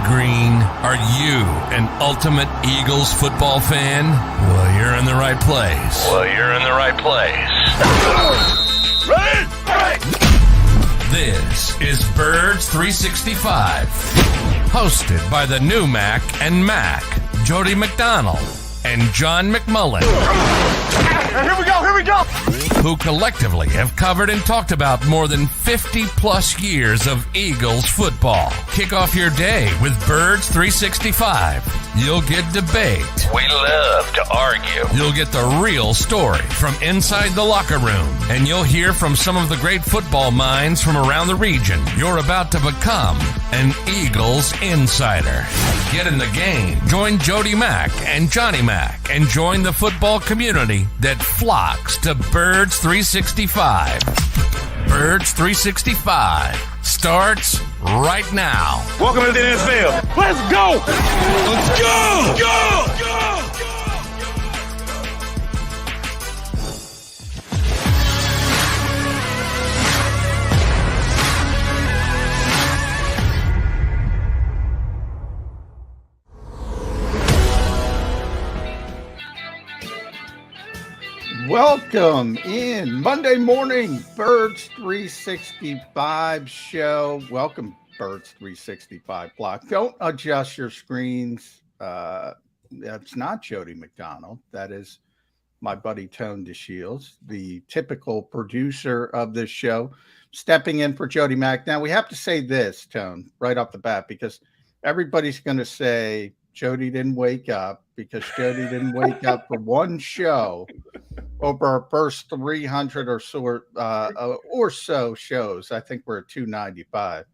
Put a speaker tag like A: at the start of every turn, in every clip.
A: green. Are you an ultimate Eagles football fan? Well, you're in the right place. Ready? This is Birds 365, hosted by the new Mac and Mac, Jody McDonald and John McMullen.
B: Here we go!
A: Who collectively have covered and talked about more than 50 plus years of Eagles football. Kick off your day with Birds 365. You'll get debate.
C: We love to argue.
A: You'll get the real story from inside the locker room. And you'll hear from some of the great football minds from around the region. You're about to become an Eagles insider. Get in the game. Join Jody Mack and Johnny Mack and join the football community that flocks to Birds 365. Birds 365 starts right now.
B: Welcome to the NFL. Let's go! Go!
D: Welcome in Monday morning, Birds 365 show. Welcome, Birds 365 block. Don't adjust your screens. That's not Jody McDonald. That is my buddy Tone DeShields, the typical producer of this show, stepping in for Jody Mack. Now, we have to say this, Tone, right off the bat, because everybody's going to say Jody didn't wake up because Jody didn't wake up for one show over our first 300 or so shows. I think we're at 295.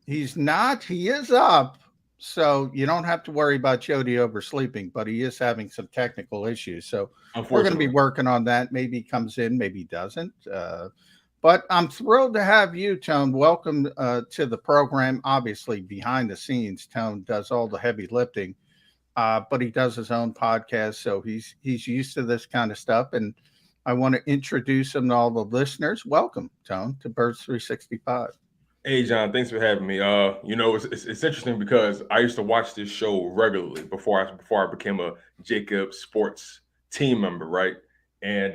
D: He is up, so you don't have to worry about Jody oversleeping, but he is having some technical issues. So we're going to be working on that. Maybe he comes in, maybe he doesn't. But I'm thrilled to have you, Tone. Welcome to the program. Obviously, behind the scenes, Tone does all the heavy lifting. But he does his own podcast, so he's used to this kind of stuff. And I want to introduce him to all the listeners. Welcome, Tone, to Birds 365.
E: Hey, John, thanks for having me. It's interesting because I used to watch this show regularly before I became a JAKIB Sports team member, right? And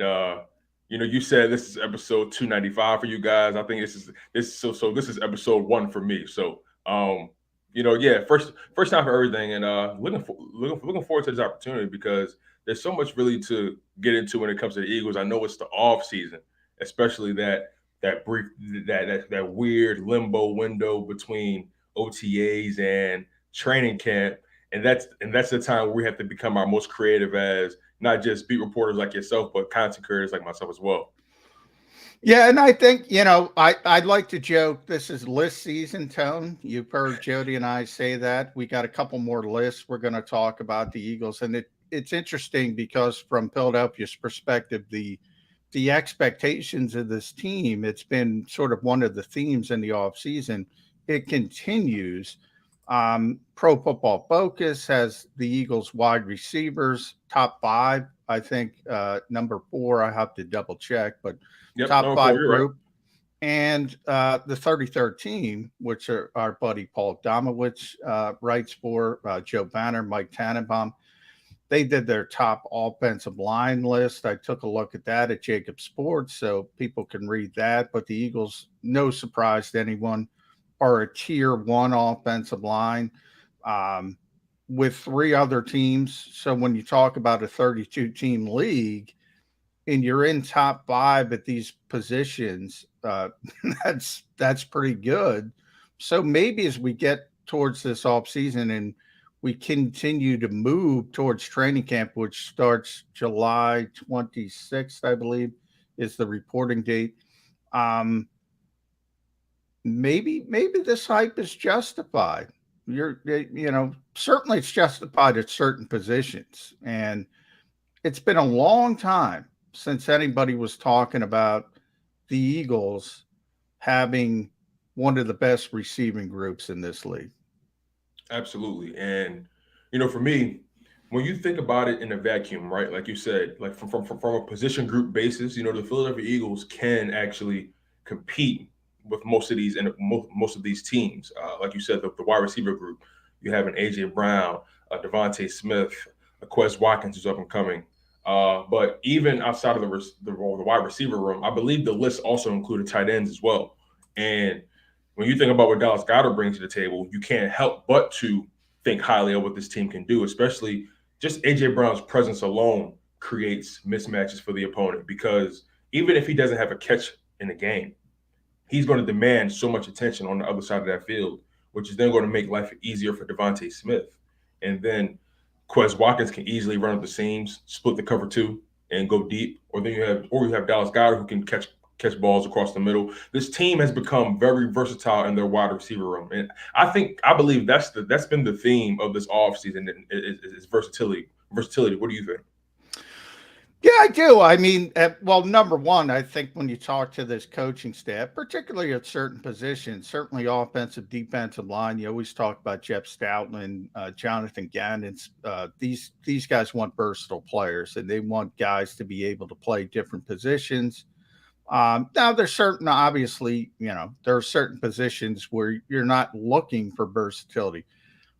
E: you said this is episode 295 for you guys. I think this is episode 1 for me. So first time for everything, and looking forward to this opportunity because there's so much really to get into when it comes to the Eagles. I know it's the off season, especially that weird limbo window between OTAs and training camp, and that's the time where we have to become our most creative as not just beat reporters like yourself, but content creators like myself as well.
D: Yeah, and I think, I'd like to joke, this is list season, Tone. You've heard Jody and I say that. We got a couple more lists we're going to talk about the Eagles. And it's interesting because from Philadelphia's perspective, the expectations of this team, it's been sort of one of the themes in the offseason. It continues. Pro Football Focus has the Eagles wide receivers, top 5. I think number 4, I have to double check, but top 5 group. Right. And the 33rd team, which are our buddy Paul Domowitz writes for, Joe Banner, Mike Tannenbaum. They did their top offensive line list. I took a look at that at JAKIB Sports, so people can read that. But the Eagles, no surprise to anyone, are a tier 1 offensive line with 3 other teams. So when you talk about a 32-team league and you're in top 5 at these positions, that's pretty good. So maybe as we get towards this offseason and we continue to move towards training camp, which starts July 26th, I believe, is the reporting date. Maybe this hype is justified. Certainly it's justified at certain positions. And it's been a long time since anybody was talking about the Eagles having one of the best receiving groups in this league.
E: Absolutely. And, for me, when you think about it in a vacuum, right, like you said, like from a position group basis, the Philadelphia Eagles can actually compete with most of these and most of these teams. Like you said, the wide receiver group, you have an AJ Brown, Devontae Smith, Quez Watkins, who's up and coming. But even outside of the wide receiver room, I believe the list also included tight ends as well. And when you think about what Dallas Goedert brings to the table, you can't help but to think highly of what this team can do, especially just AJ Brown's presence alone creates mismatches for the opponent, because even if he doesn't have a catch in the game, he's going to demand so much attention on the other side of that field, which is then going to make life easier for Devontae Smith. And then Quez Watkins can easily run up the seams, split the cover two, and go deep. Or then you have Dallas Goedert, who can catch balls across the middle. This team has become very versatile in their wide receiver room, and I believe that's been the theme of this offseason is versatility. Versatility. What do you think?
D: Yeah, I do. I mean, well, number one, I think when you talk to this coaching staff, particularly at certain positions, certainly offensive, defensive line, you always talk about Jeff Stoutland, Jonathan Gannon. These guys want versatile players, and they want guys to be able to play different positions. Now there's certain, obviously, there are certain positions where you're not looking for versatility.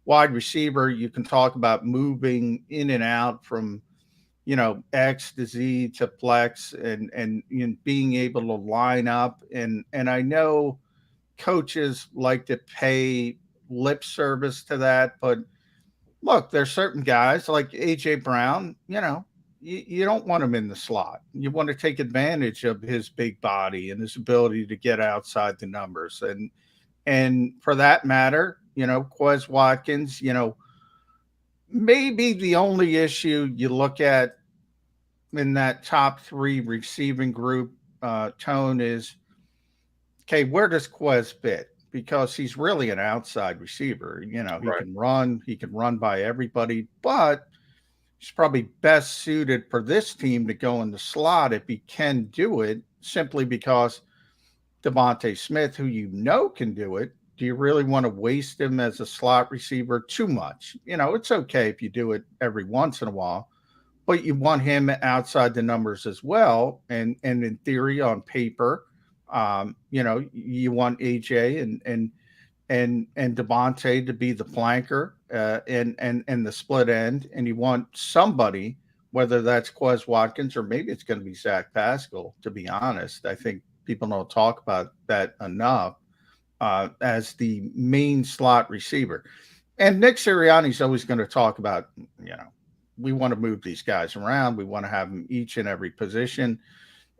D: Wide receiver, you can talk about moving in and out from, X to Z to flex and being able to line up. And I know coaches like to pay lip service to that, but look, there's certain guys like AJ Brown, you don't want him in the slot. You want to take advantage of his big body and his ability to get outside the numbers. And for that matter, Quez Watkins, maybe the only issue you look at in that top three receiving group, Tone, is, okay, where does Quez fit? Because he's really an outside receiver. He can run by everybody, but he's probably best suited for this team to go in the slot if he can do it, simply because Devontae Smith, who can do it, do you really want to waste him as a slot receiver too much? It's okay if you do it every once in a while, but you want him outside the numbers as well. And in theory, on paper, you want AJ and Devontae to be the flanker and the split end, and you want somebody, whether that's Quez Watkins or maybe it's going to be Zach Pascal. To be honest, I think people don't talk about that enough as the main slot receiver. And Nick Sirianni's always going to talk about, we want to move these guys around. We want to have them each in every position.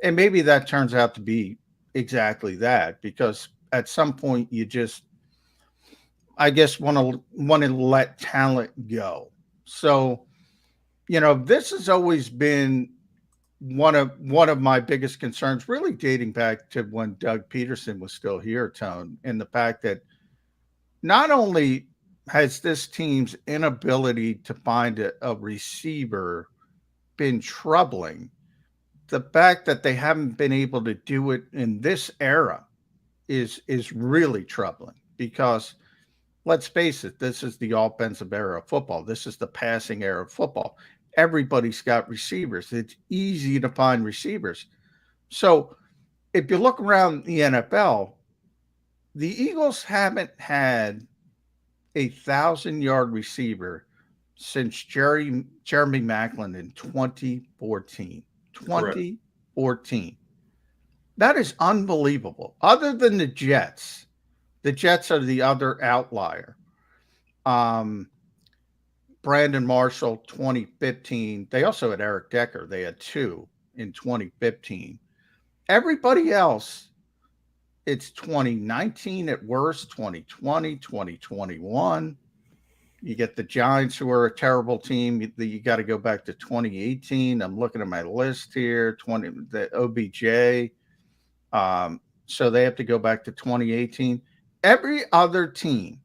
D: And maybe that turns out to be exactly that, because at some point you just, I guess, want to let talent go. So, this has always been one of my biggest concerns, really dating back to when Doug Peterson was still here, Tone, and the fact that not only has this team's inability to find a receiver been troubling, the fact that they haven't been able to do it in this era is really troubling, because let's face it, this is the offensive era of football. This is the passing era of football. Everybody's got receivers. It's easy to find receivers. So if you look around the NFL, the Eagles haven't had a 1,000-yard receiver since Jeremy Maclin in 2014. 2014. Correct. That is unbelievable. Other than the Jets are the other outlier. Brandon Marshall, 2015. They also had Eric Decker. They had two in 2015. Everybody else, it's 2019 at worst, 2020, 2021. You get the Giants, who are a terrible team. You got to go back to 2018. I'm looking at my list here. The OBJ. So they have to go back to 2018. Every other team,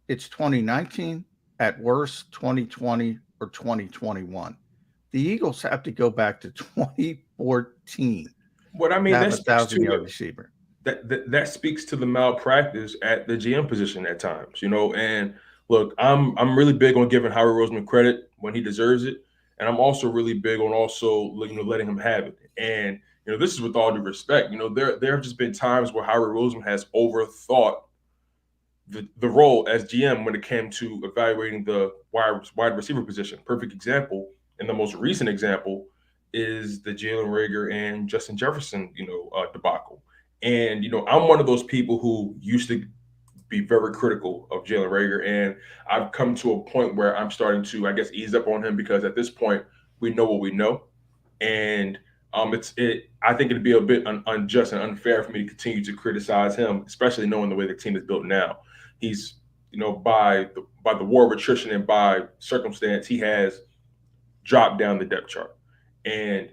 D: it's 2019 at worst, 2020 or 2021. The Eagles have to go back to 2014.
E: What I mean, that speaks to
D: receiver.
E: That speaks to the malpractice at the GM position at times, And look, I'm really big on giving Howie Roseman credit when he deserves it, and I'm also really big on letting him have it. And this is with all due respect. There have just been times where Howard Roseman has overthought the role as GM when it came to evaluating the wide receiver position. Perfect example, and the most recent example, is the Jalen Reagor and Justin Jefferson, debacle. And I'm one of those people who used to be very critical of Jalen Reagor, and I've come to a point where I'm starting to, I guess, ease up on him, because at this point we know what we know, and I think it'd be a bit unjust and unfair for me to continue to criticize him, especially knowing the way the team is built now. He's, by the war of attrition and by circumstance, he has dropped down the depth chart. And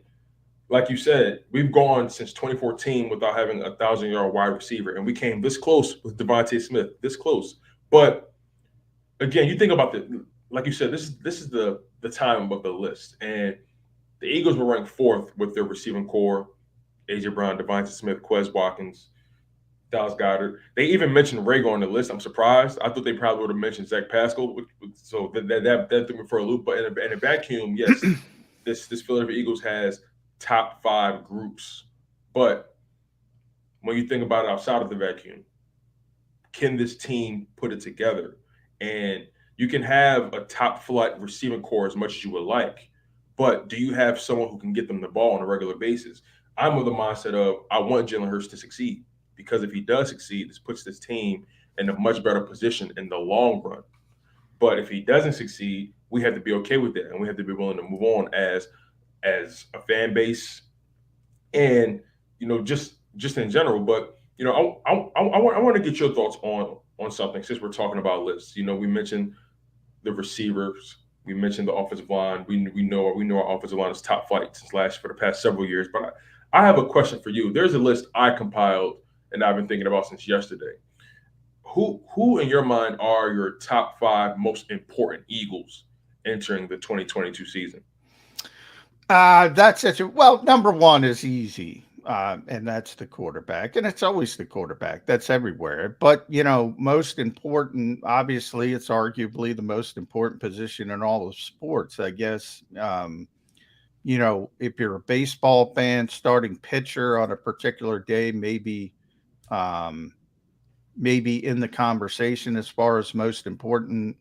E: like you said, we've gone since 2014 without having a 1,000-yard wide receiver, and we came this close with Devontae Smith, this close. But again, you think about like you said, this is the time of the list, and the Eagles were ranked 4th with their receiving core: AJ Brown, Devontae Smith, Quez Watkins, Dallas Goedert. They even mentioned Reagor on the list. I'm surprised. I thought they probably would have mentioned Zach Pascal, so that threw me for a loop. But in a vacuum, yes, this Philadelphia Eagles has top 5 groups. But when you think about it outside of the vacuum, can this team put it together? And you can have a top flight receiving core as much as you would like, but do you have someone who can get them the ball on a regular basis? I'm of the mindset of, I want Jalen Hurts to succeed, because if he does succeed, this puts this team in a much better position in the long run. But if he doesn't succeed, we have to be okay with that, and we have to be willing to move on as a fan base, and just in general. But I want to get your thoughts on something, since we're talking about lists. We mentioned the receivers, we mentioned the offensive line. We know our offensive line is top flight for the past several years. But I have a question for you. There's a list I compiled and I've been thinking about since yesterday. Who in your mind are your top 5 most important Eagles entering the 2022 season?
D: That's it. Well, number 1 is easy, and that's the quarterback, and it's always the quarterback. That's everywhere. But most important, obviously, it's arguably the most important position in all of sports, I guess. If you're a baseball fan, starting pitcher on a particular day, maybe in the conversation as far as most important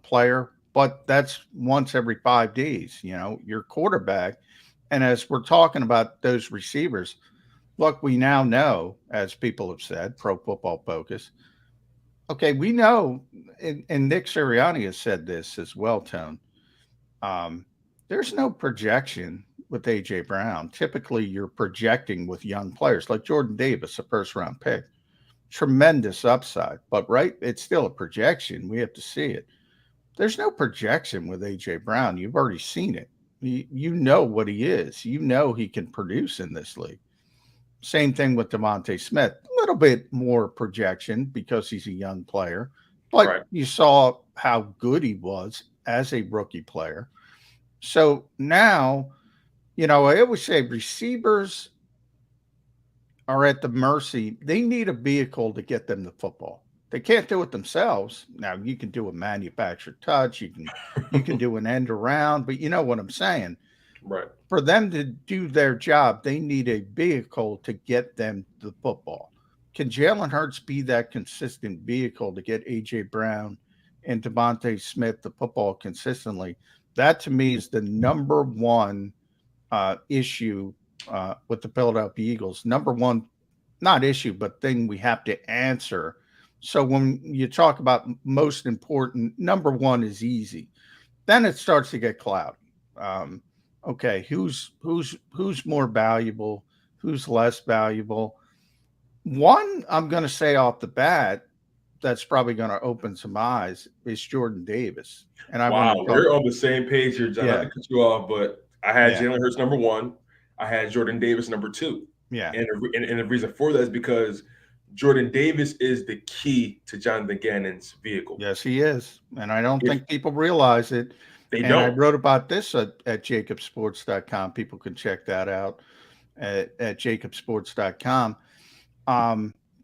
D: player. But that's once every 5 days, your quarterback. And as we're talking about those receivers, look, we now know, as people have said, Pro Football Focus. Okay, we know, and Nick Sirianni has said this as well, Tone. There's no projection with A.J. Brown. Typically, you're projecting with young players like Jordan Davis, a first-round pick. Tremendous upside, but it's still a projection. We have to see it. There's no projection with A.J. Brown. You've already seen it. You know what he is. You know he can produce in this league. Same thing with Devontae Smith. A little bit more projection because he's a young player. But You saw how good he was as a rookie player. So now, I always say receivers are at the mercy. They need a vehicle to get them the football. They can't do it themselves. Now, you can do a manufactured touch. You can do an end around, but you know what I'm saying.
E: Right.
D: For them to do their job, they need a vehicle to get them the football. Can Jalen Hurts be that consistent vehicle to get A.J. Brown and Devontae Smith the football consistently? That, to me, is the number 1 issue with the Philadelphia Eagles. Number 1, not issue, but thing we have to answer. So when you talk about most important, number 1 is easy. Then it starts to get cloudy. Okay, who's more valuable? Who's less valuable? One, I'm going to say off the bat, that's probably going to open some eyes, is Jordan Davis. And
E: we're on the same page here, John.
D: Yeah.
E: Not to cut you off, but I had Jalen Hurts number 1. I had Jordan Davis number 2.
D: Yeah.
E: And the reason for that is because Jordan Davis is the key to Jonathan Gannon's vehicle.
D: Yes, he is. And I don't think people realize it.
E: They
D: and
E: don't.
D: I wrote about this at JAKIBsports.com. People can check that out at JAKIBsports.com.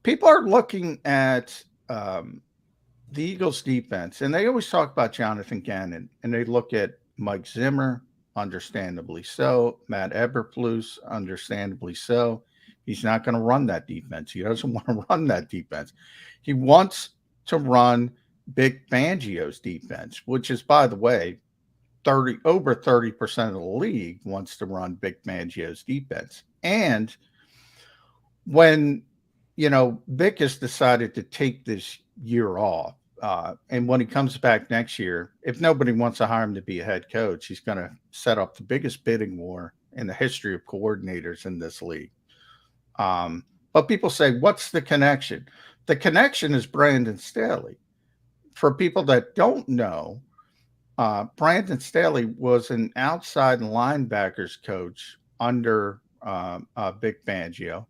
D: People are looking at the Eagles defense, and they always talk about Jonathan Gannon, and they look at Mike Zimmer, understandably so. Matt Eberflus, understandably so. He's not going to run that defense. He doesn't want to run that defense. He wants to run Vic Fangio's defense, which is, by the way, over 30% of the league wants to run Vic Fangio's defense. And when, Vic has decided to take this year off, and when he comes back next year, if nobody wants to hire him to be a head coach, he's going to set up the biggest bidding war in the history of coordinators in this league. But people say, what's the connection? The connection is Brandon Staley. For people that don't know, Brandon Staley was an outside linebackers coach under Vic Fangio,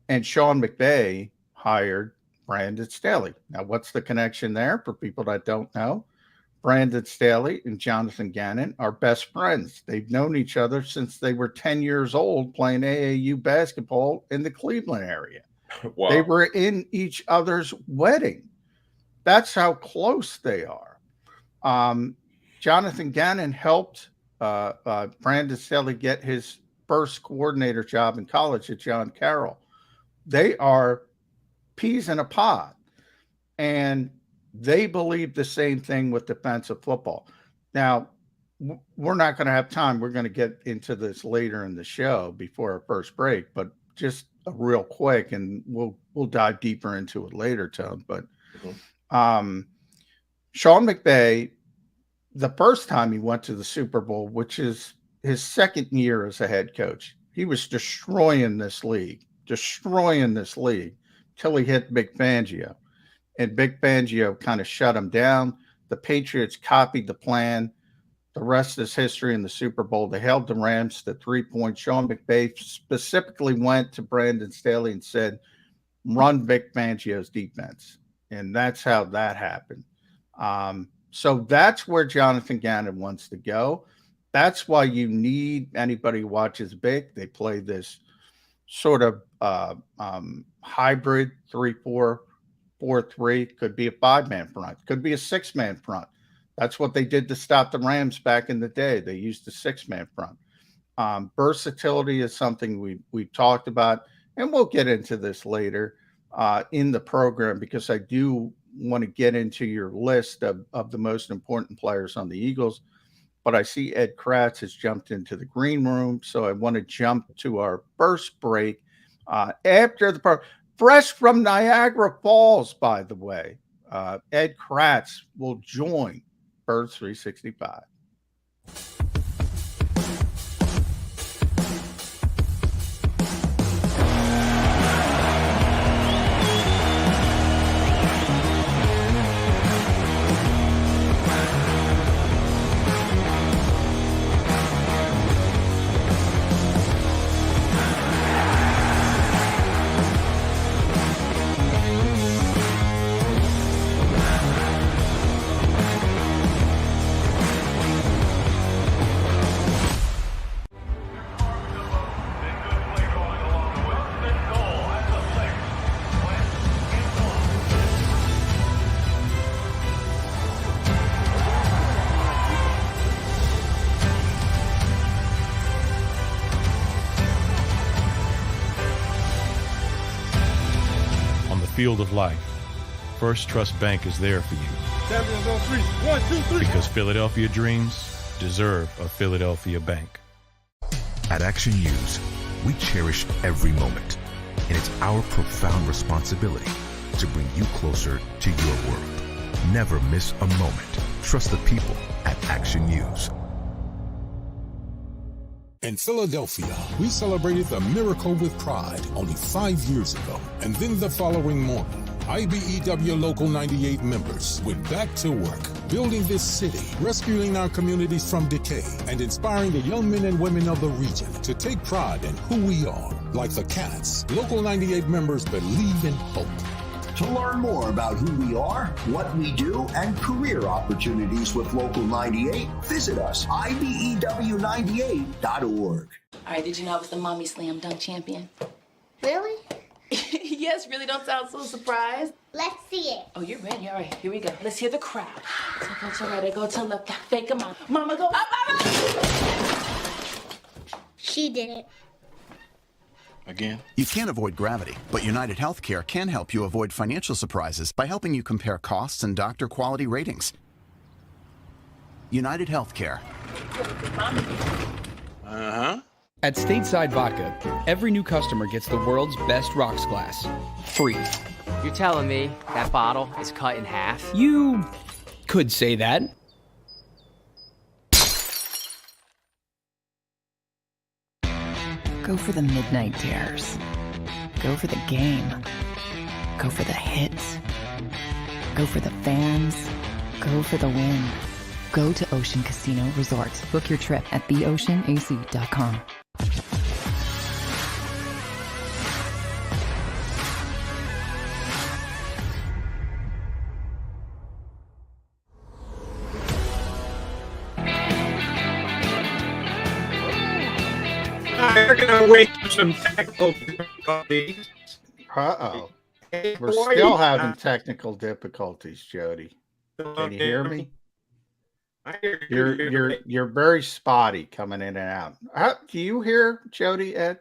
D: and Sean McVay hired Brandon Staley. Now, what's the connection there? For people that don't know, Brandon Staley and Jonathan Gannon are best friends. They've known each other since they were 10 years old playing AAU basketball in the Cleveland area.
E: Wow.
D: They were in each other's wedding. That's how close they are. Jonathan Gannon helped Brandon Staley get his first coordinator job in college at John Carroll. They are peas in a pod, and they believe the same thing with defensive football. Now, we're not going to have time. We're going to get into this later in the show before our first break, but just real quick, and we'll dive deeper into it later, Tone. But Sean McVay, the first time he went to the Super Bowl, which is his second year as a head coach, he was destroying this league till he hit Vic Fangio. And Vic Fangio kind of shut him down. The Patriots copied the plan. The rest is history in the Super Bowl. They held the Rams to 3 points. Sean McVay specifically went to Brandon Staley and said, run Vic Fangio's defense. And that's how that happened. So that's where Jonathan Gannon wants to go. That's why you need anybody who watches Vic. They play this sort of hybrid 3-4-4-3. Could be a 5-man front. Could be a 6-man front. That's what they did to stop the Rams back in the day. They used a 6-man front. Versatility is something we've talked about, and we'll get into this later in the program, because I do want to get into your list of the most important players on the Eagles. But I see Ed Kratz has jumped into the green room, so I want to jump to our first break after the fresh from Niagara Falls, by the way. Ed Kratz will join Birds 365.
F: Field of life, First Trust Bank is there for you.
B: Champions on 3. 1, 2, 3.
F: Because Philadelphia dreams deserve a Philadelphia bank.
G: At Action News, we cherish every moment, and it's our profound responsibility to bring you closer to your world. Never miss a moment. Trust the people at Action News.
H: In Philadelphia, we celebrated the miracle with pride only 5 years ago. And then the following morning, IBEW Local 98 members went back to work, building this city, rescuing our communities from decay, and inspiring the young men and women of the region to take pride in who we are. Like the Cats, Local 98 members believe in hope.
I: To learn more about who we are, what we do, and career opportunities with Local 98, visit us, IBEW98.org.
J: All right, did you know I was the Mommy Slam Dunk Champion?
K: Really?
J: Yes, really, don't sound so surprised.
K: Let's see it.
J: Oh, you're ready. All right, here we go. Let's hear the crowd. So go to right, I go to left, fake 'em out. Mama, go up, mama!
K: She did it.
L: Again?
M: You can't avoid gravity, but United Healthcare can help you avoid financial surprises by helping you compare costs and doctor quality ratings. United Healthcare.
N: At Stateside Vodka, every new customer gets the world's best rocks glass, free.
O: You're telling me that bottle is cut in half?
N: You could say that.
P: Go for the midnight dares. Go for the game. Go for the hits. Go for the fans. Go for the win. Go to Ocean Casino Resort. Book your trip at theoceanac.com.
Q: We're going to wait for some technical difficulties.
D: Uh-oh. We're still having technical difficulties, Jody. Can you hear me?
Q: I hear
D: You're very spotty coming in and out. Do you hear Jody, Ed?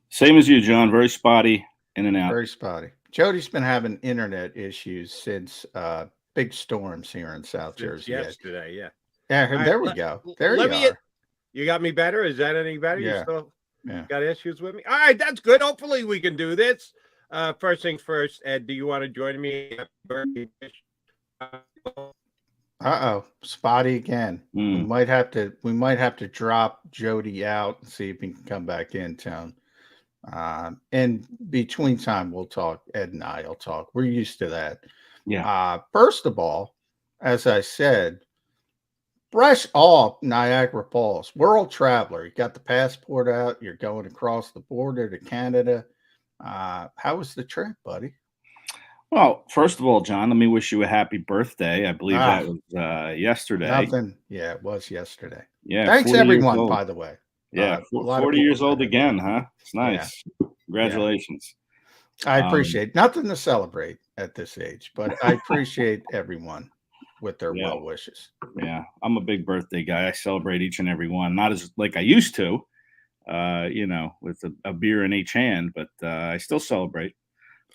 L: Same as you, John. Very spotty, in and out.
D: Very spotty. Jody's been having internet issues since big storms here in South Jersey.
Q: Yesterday, yeah.
D: Yeah, there we go. There you are.
Q: You got me better? Is that any better?
D: Yeah.
Q: You still
D: Yeah.
Q: got issues with me? All right, that's good. Hopefully we can do this. First things first, Ed, do you want to join me?
D: Uh-oh, spotty again. We might have to drop Jody out and see if he can come back in town. And between time we'll talk. Ed and I'll talk. We're used to that.
L: Yeah.
D: First of all, as I said, fresh off Niagara Falls, world traveler. You got the passport out. You're going across the border to Canada. How was the trip, buddy?
L: Well, first of all, John, let me wish you a happy birthday. I believe that was yesterday.
D: Yeah, it was yesterday.
L: Yeah.
D: Thanks, everyone, by the way.
L: Yeah, 40 years old again, huh? It's nice.
D: Yeah.
L: Congratulations.
D: I appreciate nothing to celebrate at this age, but I appreciate everyone with their well wishes.
L: Yeah, I'm a big birthday guy. I celebrate each and every one, not as like I used to, with a beer in each hand, but I still celebrate.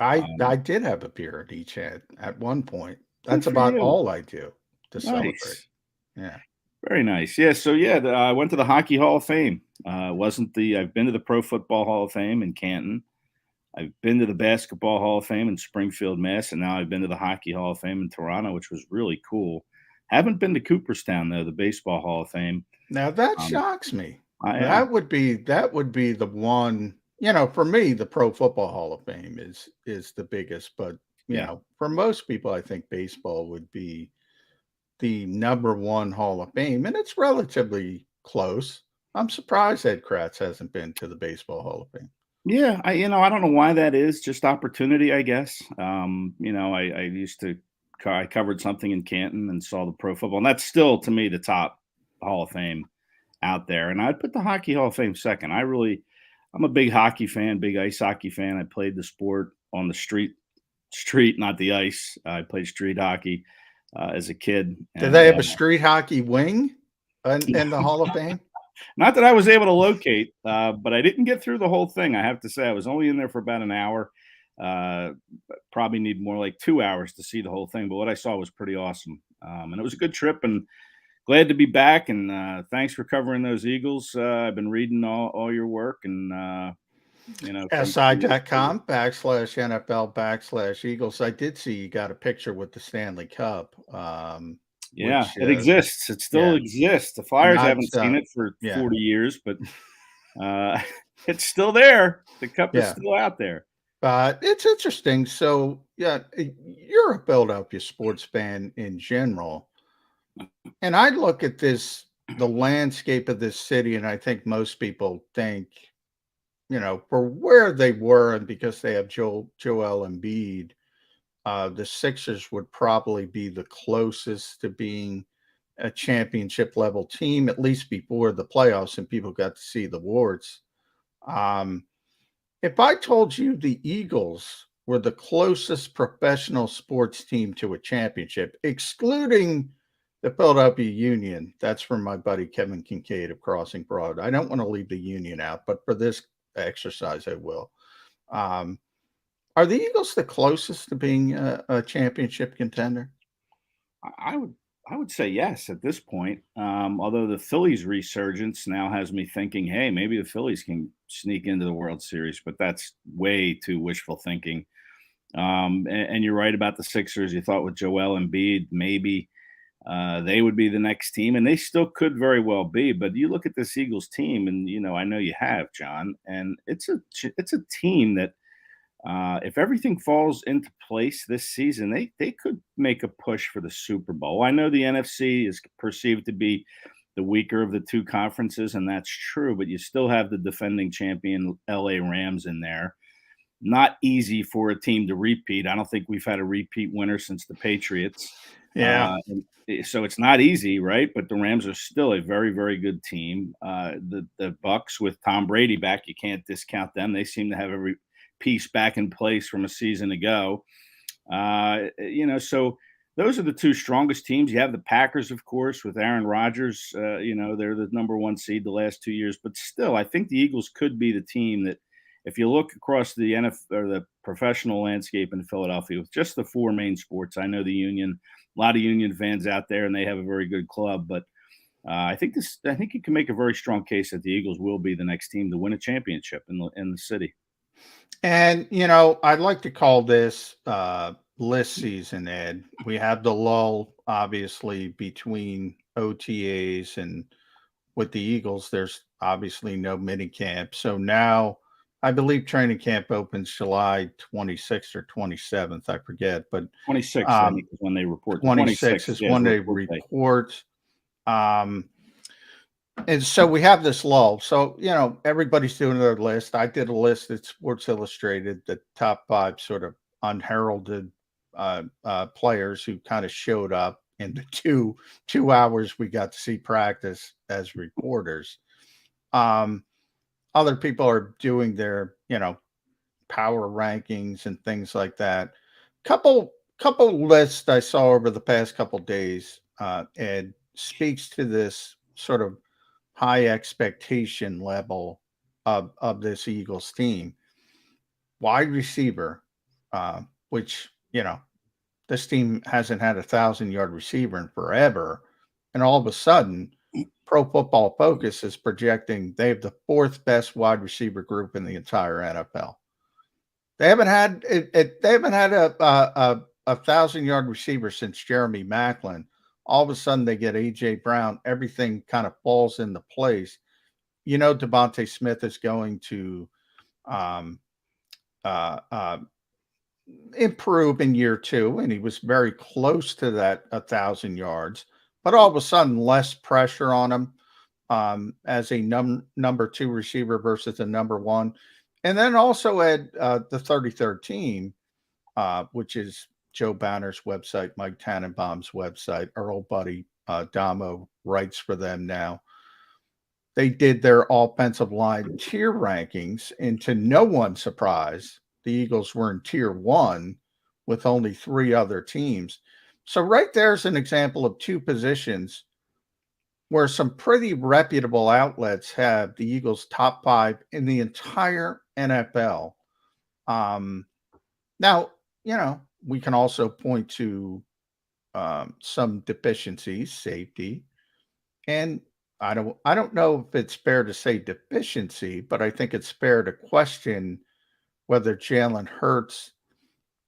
D: I did have a beer in each hand at one point. That's about all I do to celebrate. Yeah.
L: Very nice. Yeah. So I went to the Hockey Hall of Fame. I've been to the Pro Football Hall of Fame in Canton. I've been to the Basketball Hall of Fame in Springfield, Mass. And now I've been to the Hockey Hall of Fame in Toronto, which was really cool. Haven't been to Cooperstown though, the Baseball Hall of Fame.
D: Now that shocks me. That would be the one, for me, the Pro Football Hall of Fame is the biggest, but you know, for most people, I think baseball would be the number one Hall of Fame, and it's relatively close. I'm surprised Ed Kratz hasn't been to the Baseball Hall of Fame.
L: Yeah, I don't know why that is. Just opportunity, I guess. I covered something in Canton and saw the Pro Football, and that's still to me the top Hall of Fame out there. And I'd put the Hockey Hall of Fame second. I'm a big hockey fan, big ice hockey fan. I played the sport on the street, not the ice. I played street hockey as a kid.
D: Did they have a street hockey wing in the Hall of Fame?
L: Not that I was able to locate, but I didn't get through the whole thing. I have to say I was only in there for about an hour. Probably need more like 2 hours to see the whole thing. But what I saw was pretty awesome. And it was a good trip and glad to be back. And thanks for covering those Eagles. I've been reading all your work and,
D: SI.com/NFL/Eagles. I did see you got a picture with the Stanley Cup.
L: It exists. It still exists. The Flyers haven't seen it for 40 years, but it's still there. The cup is still out there.
D: It's interesting. So, you're a Philadelphia sports fan in general. And I look at the landscape of this city, and I think most people think, for where they were and because they have Joel Embiid, the Sixers would probably be the closest to being a championship level team, at least before the playoffs and people got to see the warts. If I told you the Eagles were the closest professional sports team to a championship, excluding The Philadelphia Union, that's from my buddy Kevin Kincaid of Crossing Broad. I don't want to leave the Union out, but for this exercise, I will. Are the Eagles the closest to being a championship contender?
L: I would say yes at this point. Although the Phillies resurgence now has me thinking, hey, maybe the Phillies can sneak into the World Series, but that's way too wishful thinking. And you're right about the Sixers. You thought with Joel Embiid, maybe they would be the next team, and they still could very well be. But you look at this Eagles team, and I know you have, John, and it's a team that if everything falls into place this season, they could make a push for the Super Bowl. I know the NFC is perceived to be the weaker of the two conferences, and that's true, but you still have the defending champion LA Rams in there. Not easy for a team to repeat. I don't think we've had a repeat winner since the Patriots.
D: Yeah.
L: So it's not easy, right? But the Rams are still a very, very good team. The Bucks with Tom Brady back, you can't discount them. They seem to have every piece back in place from a season ago. So those are the two strongest teams. You have the Packers, of course, with Aaron Rodgers. They're the number one seed the last 2 years. But still, I think the Eagles could be the team that, if you look across the NFL or the professional landscape in Philadelphia with just the four main sports, I know the Union, a lot of Union fans out there, and they have a very good club. But I think you can make a very strong case that the Eagles will be the next team to win a championship in the city.
D: And I'd like to call this list season, Ed. We have the lull, obviously, between OTAs, and with the Eagles, there's obviously no mini camp. So now, I believe training camp opens July 26th or 27th. I forget, but
L: 26th I think is when they report.
D: 26th is when they report. And so we have this lull. So, everybody's doing their list. I did a list at Sports Illustrated, the top 5 sort of unheralded players who kind of showed up in the two hours we got to see practice as reporters. Other people are doing their, power rankings and things like that. Couple lists I saw over the past couple days, Ed, speaks to this sort of high expectation level of this Eagles team. Wide receiver, which, this team hasn't had a 1,000-yard receiver in forever. And all of a sudden, Pro Football Focus is projecting they have the 4th best wide receiver group in the entire NFL. They haven't had a 1,000-yard receiver since Jeremy Maclin. All of a sudden, they get A.J. Brown. Everything kind of falls into place. Devontae Smith is going to improve in year 2, and he was very close to that 1,000 yards. But all of a sudden, less pressure on him as a number 2 receiver versus a number 1. And then also at the 33rd team, which is Joe Banner's website, Mike Tannenbaum's website, our old buddy Damo writes for them now. They did their offensive line tier rankings, and to no one's surprise, the Eagles were in tier 1 with only 3 other teams. So right there's an example of 2 positions where some pretty reputable outlets have the Eagles top 5 in the entire NFL. Now, we can also point to some deficiencies, safety, and I don't know if it's fair to say deficiency, but I think it's fair to question whether Jalen Hurts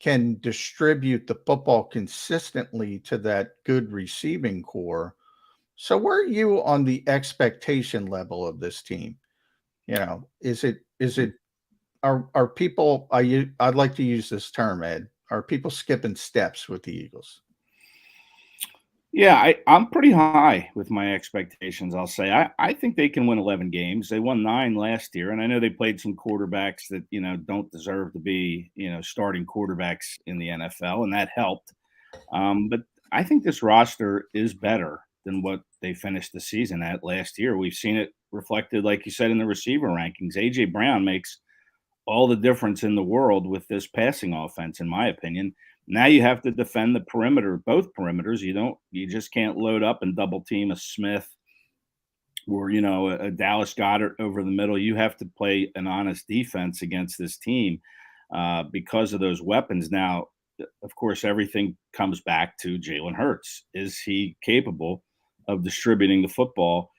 D: can distribute the football consistently to that good receiving core. So where are you on the expectation level of this team? Is it are people, I'd like to use this term, Ed, are people skipping steps with the Eagles?
L: Yeah, I'm pretty high with my expectations, I'll say. I think they can win 11 games. They won 9 last year, and I know they played some quarterbacks that, don't deserve to be, starting quarterbacks in the NFL, and that helped. But I think this roster is better than what they finished the season at last year. We've seen it reflected, like you said, in the receiver rankings. A.J. Brown makes all the difference in the world with this passing offense, in my opinion. Now you have to defend the perimeter, both perimeters. You just can't load up and double team a Smith or, a Dallas Goedert over the middle. You have to play an honest defense against this team because of those weapons. Now, of course, everything comes back to Jalen Hurts. Is he capable of distributing the football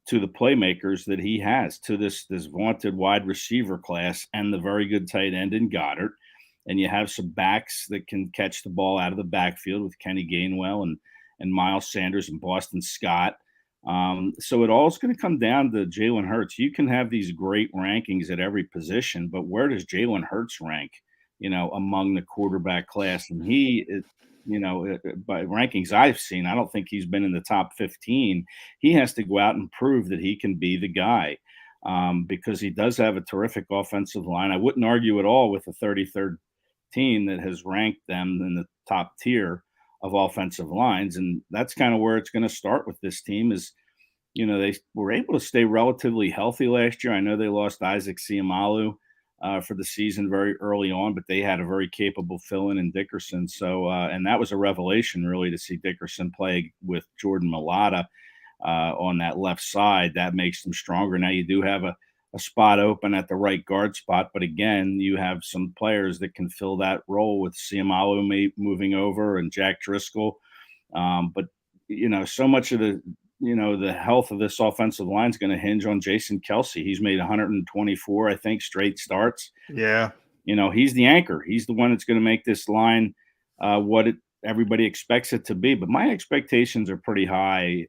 L: to the playmakers that he has, to this vaunted wide receiver class and the very good tight end in Goddard? And you have some backs that can catch the ball out of the backfield with Kenny Gainwell and Miles Sanders and Boston Scott. So it all is going to come down to Jalen Hurts. You can have these great rankings at every position, but where does Jalen Hurts rank, among the quarterback class? And he is, by rankings I've seen, I don't think he's been in the top 15. He has to go out and prove that he can be the guy because he does have a terrific offensive line. I wouldn't argue at all with the 33rd team that has ranked them in the top tier of offensive lines. And that's kind of where it's going to start with this team is, they were able to stay relatively healthy last year. I know they lost Isaac Seumalo for the season very early on, but they had a very capable fill-in in Dickerson. So, and that was a revelation really to see Dickerson play with Jordan Mailata on that left side. That makes them stronger. Now you do have a spot open at the right guard spot, but again, you have some players that can fill that role with Seumalo moving over and Jack Driscoll. But so much of the health of this offensive line is going to hinge on Jason Kelce. He's made 124, I think, straight starts.
D: Yeah.
L: He's the anchor. He's the one that's going to make this line what everybody expects it to be. But my expectations are pretty high.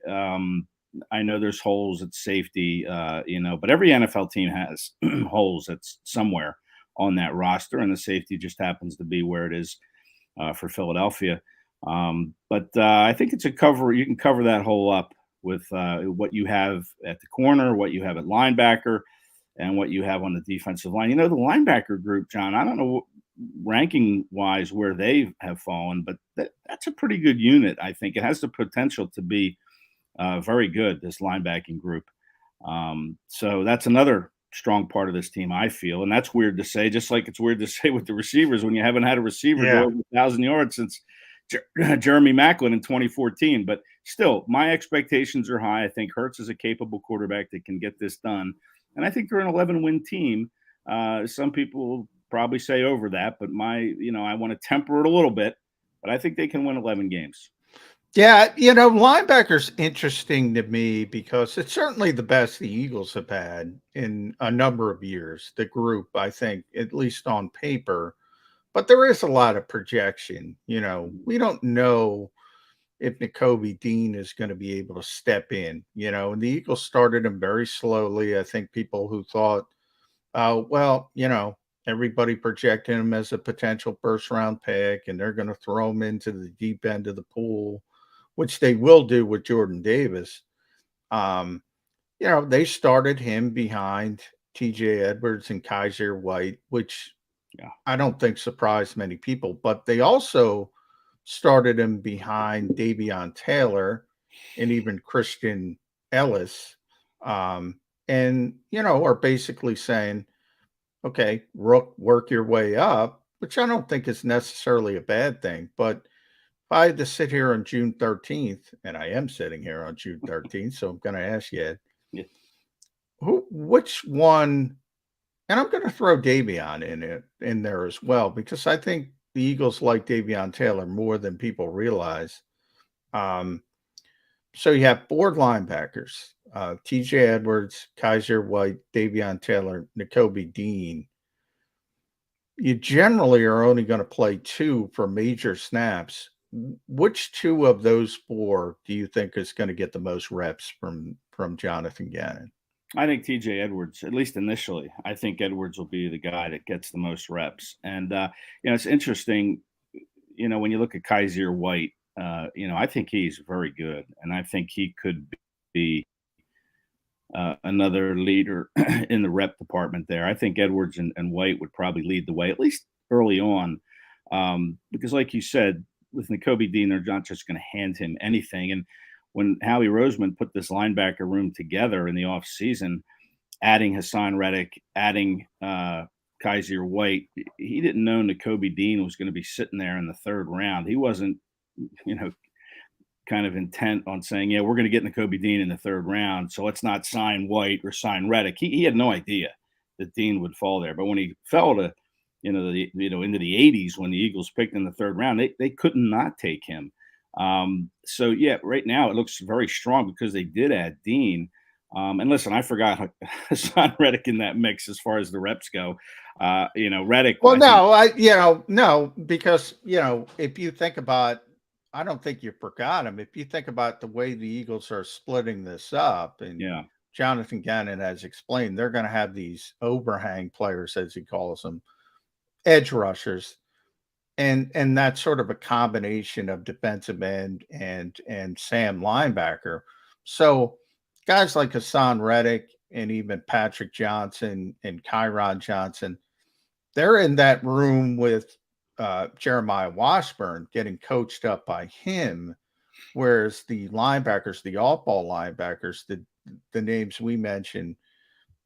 L: I know there's holes at safety, but every NFL team has holes that's somewhere on that roster, and the safety just happens to be where it is for Philadelphia. But I think it's a cover. You can cover that hole up with what you have at the corner, what you have at linebacker, and what you have on the defensive line. The linebacker group, John, I don't know ranking-wise where they have fallen, but that's a pretty good unit, I think. It has the potential to be very good, this linebacking group. So that's another strong part of this team, I feel. And that's weird to say, just like it's weird to say with the receivers when you haven't had a receiver go over 1,000 yards since Jeremy Maclin in 2014. But still, my expectations are high. I think Hurts is a capable quarterback that can get this done. And I think they're an 11-win team. Some people will probably say over that, but I want to temper it a little bit. But I think they can win 11 games.
D: Yeah, linebacker's interesting to me because it's certainly the best the Eagles have had in a number of years, the group, I think, at least on paper. But there is a lot of projection. We don't know if Nakobe Dean is going to be able to step in, and the Eagles started him very slowly. I think people who thought, everybody projected him as a potential first-round pick, and they're going to throw him into the deep end of the pool, which they will do with Jordan Davis. They started him behind TJ Edwards and Kaiser White, which I don't think surprised many people, but they also started him behind Davion Taylor and even Christian Ellis. And are basically saying, okay, Rook, work your way up, which I don't think is necessarily a bad thing, but if I had to sit here on June 13th, and I am sitting here on June 13th, so I'm going to ask you, which one, and I'm going to throw Davion in there as well, because I think the Eagles like Davion Taylor more than people realize. So you have four linebackers, TJ Edwards, Kaiser White, Davion Taylor, Nakobe Dean. You generally are only going to play two for major snaps. Which two of those four do you think is going to get the most reps from Jonathan Gannon?
L: I think TJ Edwards, at least initially. I think Edwards will be the guy that gets the most reps. And, it's interesting, when you look at Kaiser White, I think he's very good. And I think he could be another leader in the rep department there. I think Edwards and White would probably lead the way, at least early on, because like you said, with Nakobe Dean, they're not just going to hand him anything. And when Howie Roseman put this linebacker room together in the offseason, adding Hassan Reddick, adding Kaiser White, he didn't know Nakobe Dean was going to be sitting there in the third round. He wasn't, kind of intent on saying, yeah, we're going to get Nakobe Dean in the third round, so let's not sign White or sign Reddick. He had no idea that Dean would fall there. But when he fell to, into the 80s, when the Eagles picked in the third round, they couldn't not take him. So yeah, right now it looks very strong because they did add Dean. And listen, I forgot Hassan Reddick in that mix as far as the reps go. Reddick.
D: Well, no, because if you think about, I don't think you forgot him. If you think about the way the Eagles are splitting this up, and Jonathan Gannon has explained, they're going to have these overhang players, as he calls them, edge rushers, and that's sort of a combination of defensive end and Sam linebacker. So guys like Hassan Reddick and even Patrick Johnson and Kyron Johnson, they're in that room with Jeremiah Washburn, getting coached up by him, whereas the linebackers, the off-ball linebackers, the names we mentioned,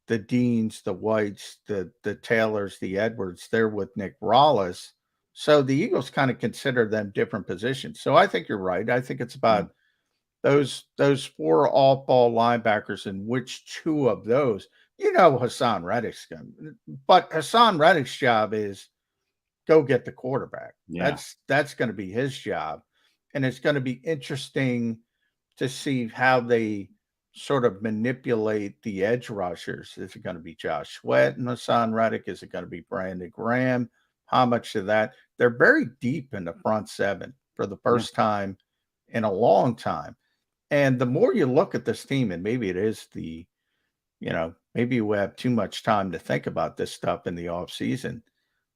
D: the Deans, the Whites, the Taylors, the Edwards, they're with Nick Rallis. So the Eagles kind of consider them different positions. So I think you're right. I think it's about those four off-ball linebackers, and which two of those, Hassan Reddick's going, but Hassan Reddick's job is go get the quarterback.
L: Yeah.
D: That's going to be his job. And it's going to be interesting to see how they sort of manipulate the edge rushers. Is it going to be Josh Sweat and Hassan Reddick? Is it going to be Brandon Graham? How much of that? They're very deep in the front seven for the first time in a long time. And the more you look at this team, and maybe it is maybe we have too much time to think about this stuff in the off season,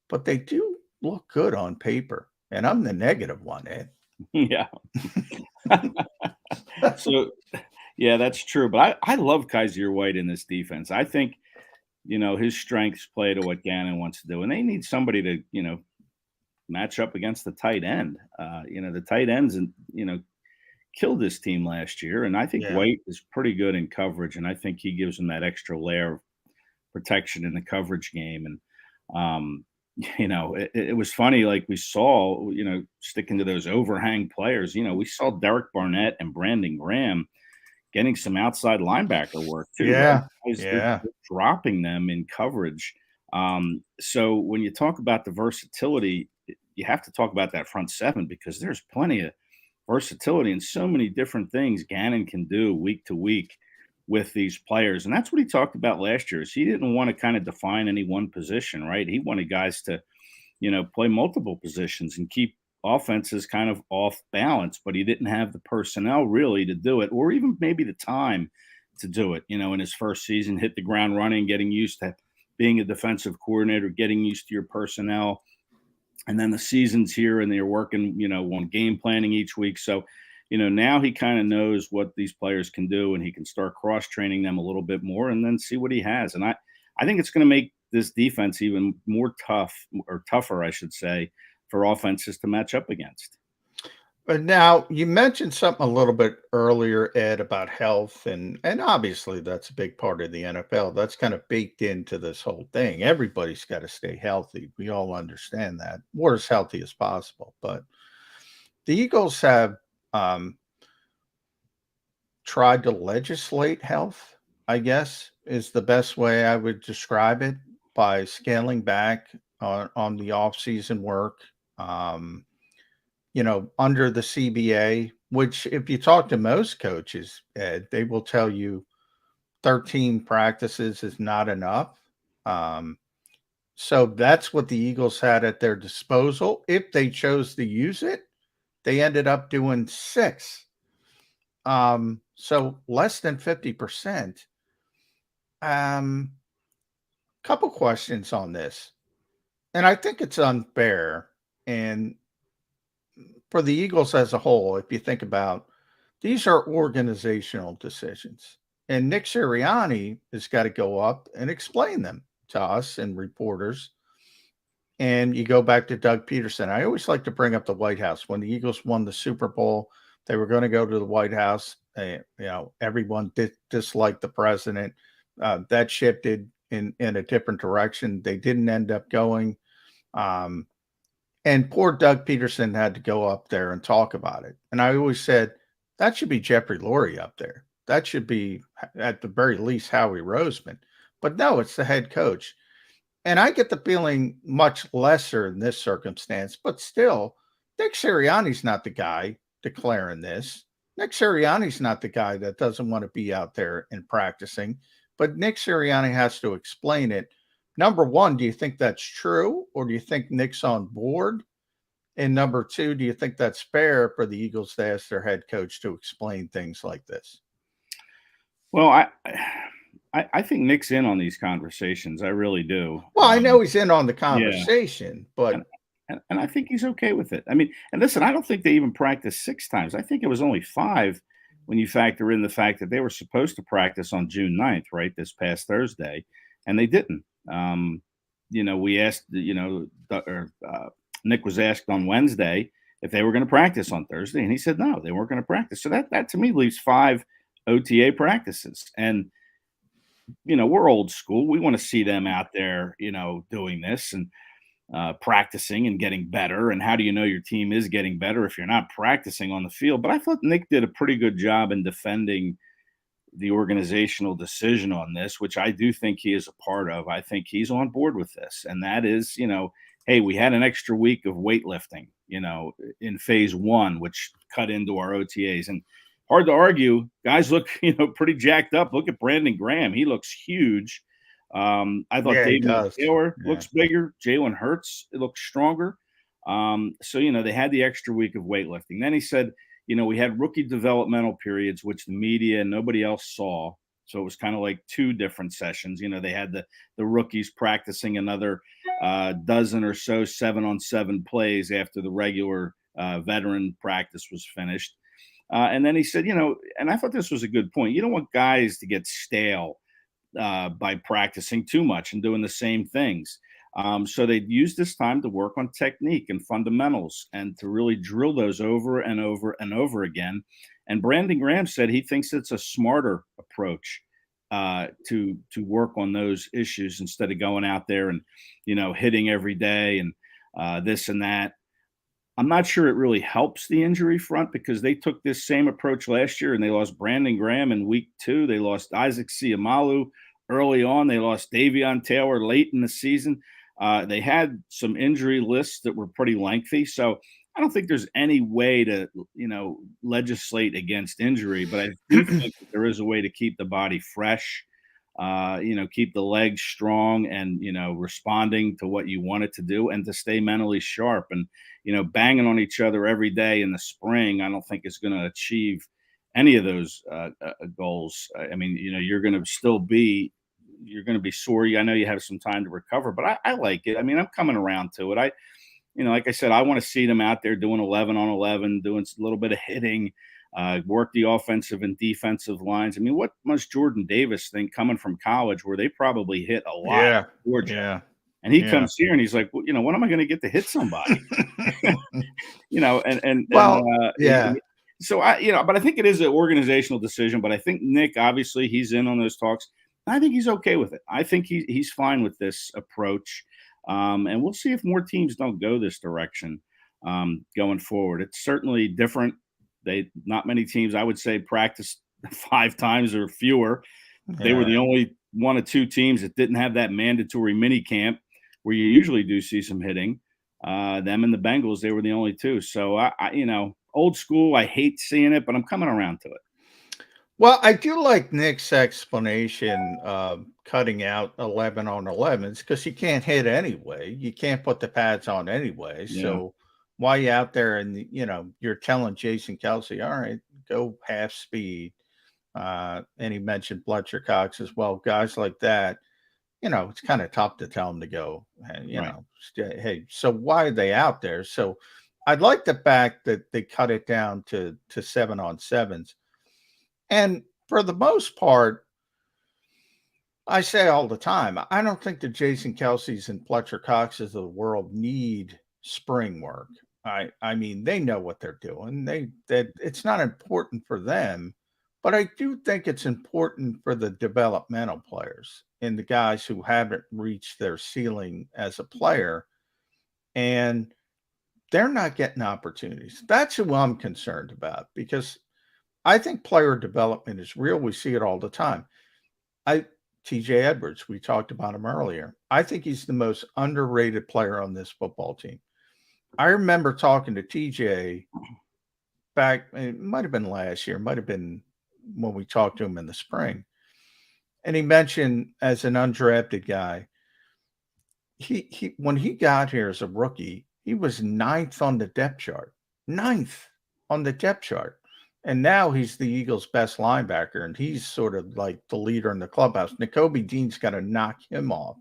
D: but they do look good on paper. And I'm the negative one, Ed.
L: Yeah. So, yeah, that's true. But I love Kaiser White in this defense. I think, his strengths play to what Gannon wants to do. And they need somebody to, match up against the tight end. The tight ends, killed this team last year. And I think White is pretty good in coverage. And I think he gives them that extra layer of protection in the coverage game. And, it was funny, like we saw, sticking to those overhang players, we saw Derek Barnett and Brandon Graham getting some outside linebacker work too.
D: Yeah.
L: Right? They're dropping them in coverage. So when you talk about the versatility, you have to talk about that front seven, because there's plenty of versatility and so many different things Gannon can do week to week with these players. And that's what he talked about last year, is he didn't want to kind of define any one position, right? He wanted guys to, play multiple positions and keep offenses kind of off balance, but he didn't have the personnel really to do it, or even maybe the time to do it. In his first season, hit the ground running, getting used to being a defensive coordinator, getting used to your personnel. And then the season's here and they're working, on game planning each week. So, now he kind of knows what these players can do, and he can start cross-training them a little bit more and then see what he has. And I think it's going to make this defense even more tougher, I should say, for offenses to match up against.
D: But now you mentioned something a little bit earlier, Ed, about health, and obviously that's a big part of the NFL. That's kind of baked into this whole thing. Everybody's got to stay healthy. We all understand that. We're as healthy as possible. But the Eagles have tried to legislate health, I guess, is the best way I would describe it, by scaling back on the off-season work. Under the CBA, which if you talk to most coaches, Ed, they will tell you 13 practices is not enough. So that's what the Eagles had at their disposal. If they chose to use it, they ended up doing 6. So less than 50%. Couple questions on this. And I think it's unfair. And for the Eagles as a whole, if you think about, these are organizational decisions, and Nick Sirianni has got to go up and explain them to us and reporters. And you go back to Doug Peterson. I always like to bring up the White House. When the Eagles won the Super Bowl, they were going to go to the White House. Everyone disliked the president. That shifted. in a different direction. They didn't end up going. And poor Doug Peterson had to go up there and talk about it. And I always said, that should be Jeffrey Lurie up there. That should be, at the very least, Howie Roseman. But no, it's the head coach. And I get the feeling much lesser in this circumstance, but still, Nick Sirianni's not the guy declaring this. Nick Sirianni's not the guy that doesn't want to be out there and practicing. But Nick Sirianni has to explain it. Number one, do you think that's true, or do you think Nick's on board? And number two, do you think that's fair for the Eagles to ask their head coach to explain things like this?
L: Well, I think Nick's in on these conversations. I really do.
D: Well, I know he's in on the conversation, but
L: and I think he's okay with it. I mean, and listen, I don't think they even practiced 6 times. I think it was only 5 when you factor in the fact that they were supposed to practice on June 9th, right, this past Thursday, and they didn't. We asked, Nick was asked on Wednesday if they were going to practice on Thursday, and he said no, they weren't going to practice. So that to me leaves 5 OTA practices. And, we're old school. We want to see them out there, doing this and practicing and getting better. And how do you know your team is getting better if you're not practicing on the field? But I thought Nick did a pretty good job in defending the organizational decision on this, which I do think he is a part of. I think he's on board with this. And that is, hey, we had an extra week of weightlifting, in phase 1, which cut into our OTAs. And hard to argue, guys look, pretty jacked up. Look at Brandon Graham. He looks huge. I thought David Taylor looks bigger. Jalen Hurts looks stronger. So, they had the extra week of weightlifting. Then he said, we had rookie developmental periods, which the media and nobody else saw. So it was kind of like 2 different sessions. They had the rookies practicing another dozen or so 7-on-7 plays after the regular veteran practice was finished. And then he said, and I thought this was a good point. You don't want guys to get stale by practicing too much and doing the same things. So they used this time to work on technique and fundamentals and to really drill those over and over and over again. And Brandon Graham said he thinks it's a smarter approach to work on those issues instead of going out there and, hitting every day and this and that. I'm not sure it really helps the injury front because they took this same approach last year and they lost Brandon Graham in week 2. They lost Isaac Seumalo early on. They lost Davion Taylor late in the season. They had some injury lists that were pretty lengthy. So I don't think there's any way to, legislate against injury, but I do think that there is a way to keep the body fresh, keep the legs strong and, responding to what you want it to do and to stay mentally sharp. And, banging on each other every day in the spring, I don't think is going to achieve any of those goals. I mean, you're going to still be sore. I know you have some time to recover, but I like it. I mean, I'm coming around to it. Like I said, I want to see them out there doing 11-on-11, doing a little bit of hitting, work the offensive and defensive lines. I mean, what must Jordan Davis think coming from college where they probably hit a lot?
D: Yeah.
L: Georgia?
D: Yeah.
L: And he comes here and he's like, well, when am I going to get to hit somebody? So but I think it is an organizational decision, but I think Nick, obviously he's in on those talks. I think he's okay with it. I think he's fine with this approach. And we'll see if more teams don't go this direction going forward. It's certainly different. Not many teams, I would say, practiced 5 times or fewer. They were the only 1 or 2 teams that didn't have that mandatory mini camp where you usually do see some hitting. Them and the Bengals, they were the only 2. So I old school, I hate seeing it, but I'm coming around to it.
D: Well, I do like Nick's explanation of cutting out 11-on-11s because you can't hit anyway. You can't put the pads on anyway.
L: Yeah.
D: So why you out there and, you're telling Jason Kelsey, all right, go half speed. And he mentioned Fletcher Cox as well. Guys like that, it's kind of tough to tell them to go, hey, so why are they out there? So I'd like the fact that they cut it down to 7-on-7s. And for the most part, I say all the time, I don't think the Jason Kelce's and Fletcher Coxes of the world need spring work. I mean, they know what they're doing. That it's not important for them, but I do think it's important for the developmental players. in the guys who haven't reached their ceiling as a player, and they're not getting opportunities. That's who I'm concerned about, because I think player development is real. We see it all the time. TJ Edwards, we talked about him earlier. I think he's the most underrated player on this football team. I remember talking to TJ back, it might have been last year, might have been when we talked to him in the spring. And he mentioned, as an undrafted guy, he when he got here as a rookie, he was 9th on the depth chart. 9th on the depth chart. And now he's the Eagles' best linebacker, and he's sort of like the leader in the clubhouse. Nakobe Dean's got to knock him off.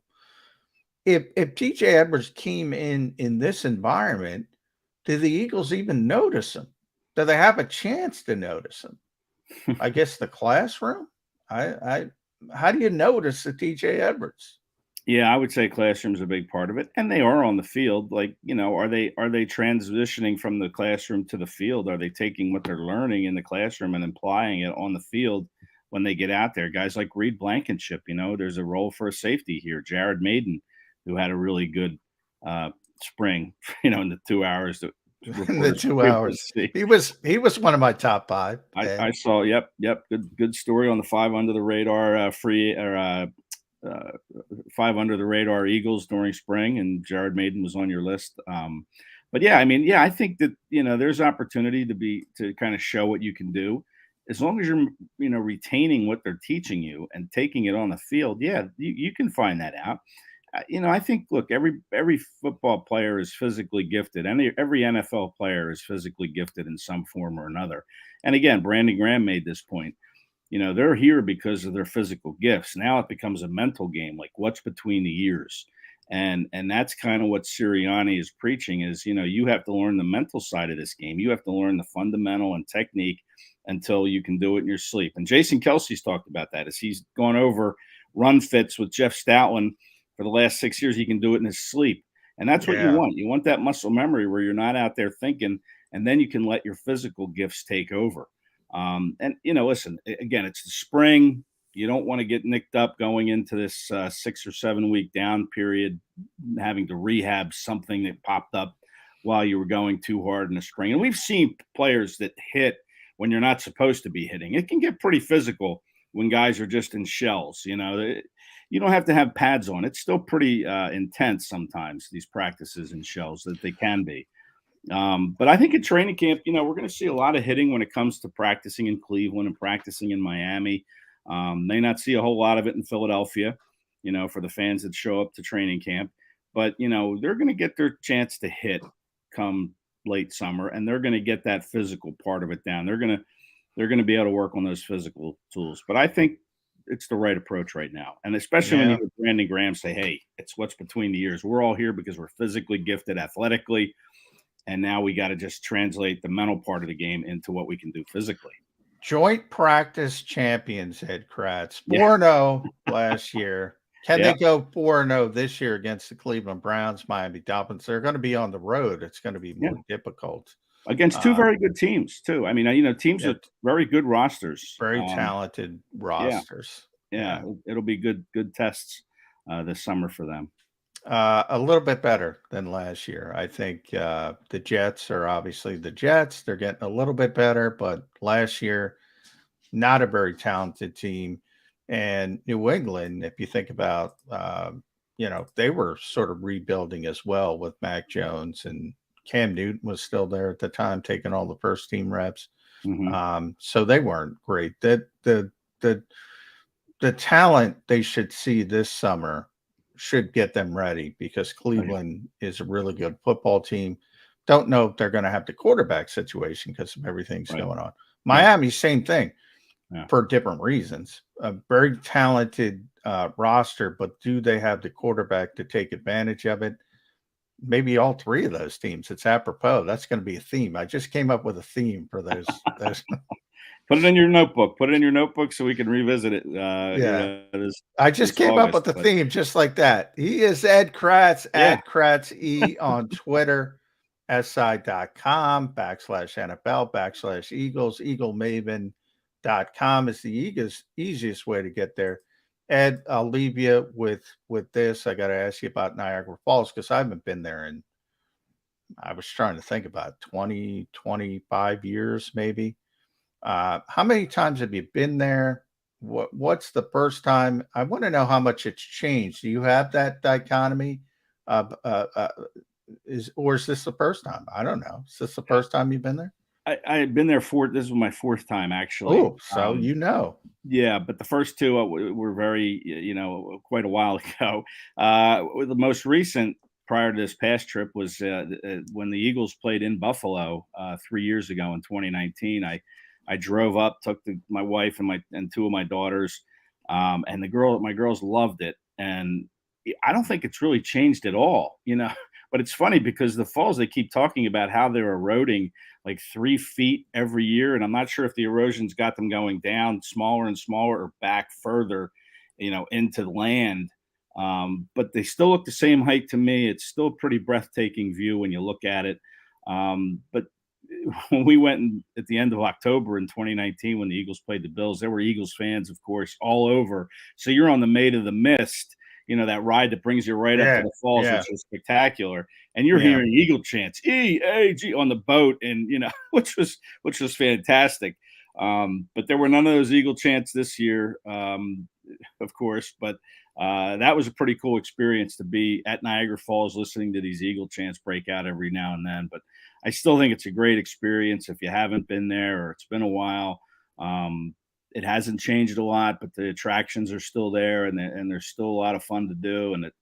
D: If TJ Edwards came in this environment, do the Eagles even notice him? Do they have a chance to notice him? I guess the classroom. How do you notice the TJ Edwards?
L: Yeah, I would say classroom's a big part of it, and they are on the field. Like, are they transitioning from the classroom to the field? Are they taking what they're learning in the classroom and applying it on the field when they get out there? Guys like Reed Blankenship, there's a role for a safety here. Jared Maiden, who had a really good spring, in the 2 hours.
D: In the 2 hours, he was one of my top 5.
L: I saw. Yep. Good story on the 5 under the radar five under the radar Eagles during spring, and Jared Maiden was on your list. But yeah, I think that, there's opportunity to kind of show what you can do, as long as you're, retaining what they're teaching you and taking it on the field. Yeah, you can find that out. I think, look, every football player is physically gifted, and every NFL player is physically gifted in some form or another. And again, Brandon Graham made this point. They're here because of their physical gifts. Now it becomes a mental game, like what's between the ears. And that's kind of what Sirianni is preaching is, you have to learn the mental side of this game. You have to learn the fundamental and technique until you can do it in your sleep. And Jason Kelsey's talked about that as he's gone over run fits with Jeff Stoutland for the last 6 years. He can do it in his sleep. And that's what you want. You want that muscle memory where you're not out there thinking, and then you can let your physical gifts take over. And, listen, again, it's the spring. You don't want to get nicked up going into this 6 or 7 week down period, having to rehab something that popped up while you were going too hard in the spring. And we've seen players that hit when you're not supposed to be hitting. It can get pretty physical when guys are just in shells. You don't have to have pads on. It's still pretty intense sometimes, these practices in shells, that they can be. But I think at training camp, we're going to see a lot of hitting when it comes to practicing in Cleveland and practicing in Miami. May not see a whole lot of it in Philadelphia, for the fans that show up to training camp. But, they're going to get their chance to hit come late summer, and they're going to get that physical part of it down. They're going to be able to work on those physical tools. But I think it's the right approach right now. And especially when you hear Brandon Graham say, hey, it's what's between the ears. We're all here because we're physically gifted athletically. And now we got to just translate the mental part of the game into what we can do physically.
D: Joint practice champions, Ed Kratz. 4-0 last year. Can they go 4-0 this year against the Cleveland Browns, Miami Dolphins? They're going to be on the road. It's going to be more difficult.
L: Against two very good teams, too. Teams with very good rosters.
D: Very talented rosters.
L: Yeah. It'll be good tests this summer for them.
D: A little bit better than last year. I think the Jets are obviously the Jets. They're getting a little bit better, but last year, not a very talented team. And New England, if you think about, they were sort of rebuilding as well with Mac Jones, and Cam Newton was still there at the time, taking all the first team reps.
L: Mm-hmm.
D: So they weren't great. The talent they should see this summer should get them ready, because Cleveland is a really good football team. Don't know if they're going to have the quarterback situation because of everything's going on. Miami, same thing, for different reasons. A very talented roster, but do they have the quarterback to take advantage of it? Maybe all three of those teams. It's apropos. That's going to be a theme. I just came up with a theme for those.
L: Put it in your notebook. Put it in your notebook so we can revisit it.
D: I just came up with the theme just like that. He is Ed Kratz at KratzE on Twitter, si.com/NFL/Eagles. EagleMaven.com is the easiest way to get there. Ed, I'll leave you with this. I got to ask you about Niagara Falls because I haven't been there in, I was trying to think about 20, 25 years maybe. How many times have you been there? What's the first time? I want to know how much it's changed. Do you have that dichotomy? Is this the first time? I don't know. Is this the first time you've been there?
L: I had been there this was my fourth time actually.
D: Oh, so
L: Yeah, but the first two were very, quite a while ago. The most recent prior to this past trip was when the Eagles played in Buffalo 3 years ago in 2019. I drove up, took my wife and two of my daughters, and my girls loved it. And I don't think it's really changed at all, But it's funny because the falls, they keep talking about how they're eroding like 3 feet every year. And I'm not sure if the erosion's got them going down smaller and smaller or back further, into the land. But they still look the same height to me. It's still a pretty breathtaking view when you look at it. But when we went at the end of October in 2019, when the Eagles played the Bills, there were Eagles fans, of course, all over. So you're on the Maid of the Mist, that ride that brings you right up to the falls, which is spectacular. And you're hearing Eagle chants, E-A-G on the boat, and which was fantastic. But there were none of those Eagle chants this year, of course. But that was a pretty cool experience to be at Niagara Falls, listening to these Eagle chants break out every now and then. But I still think it's a great experience if you haven't been there or it's been a while. It hasn't changed a lot, but the attractions are still there, and there's still a lot of fun to do. And it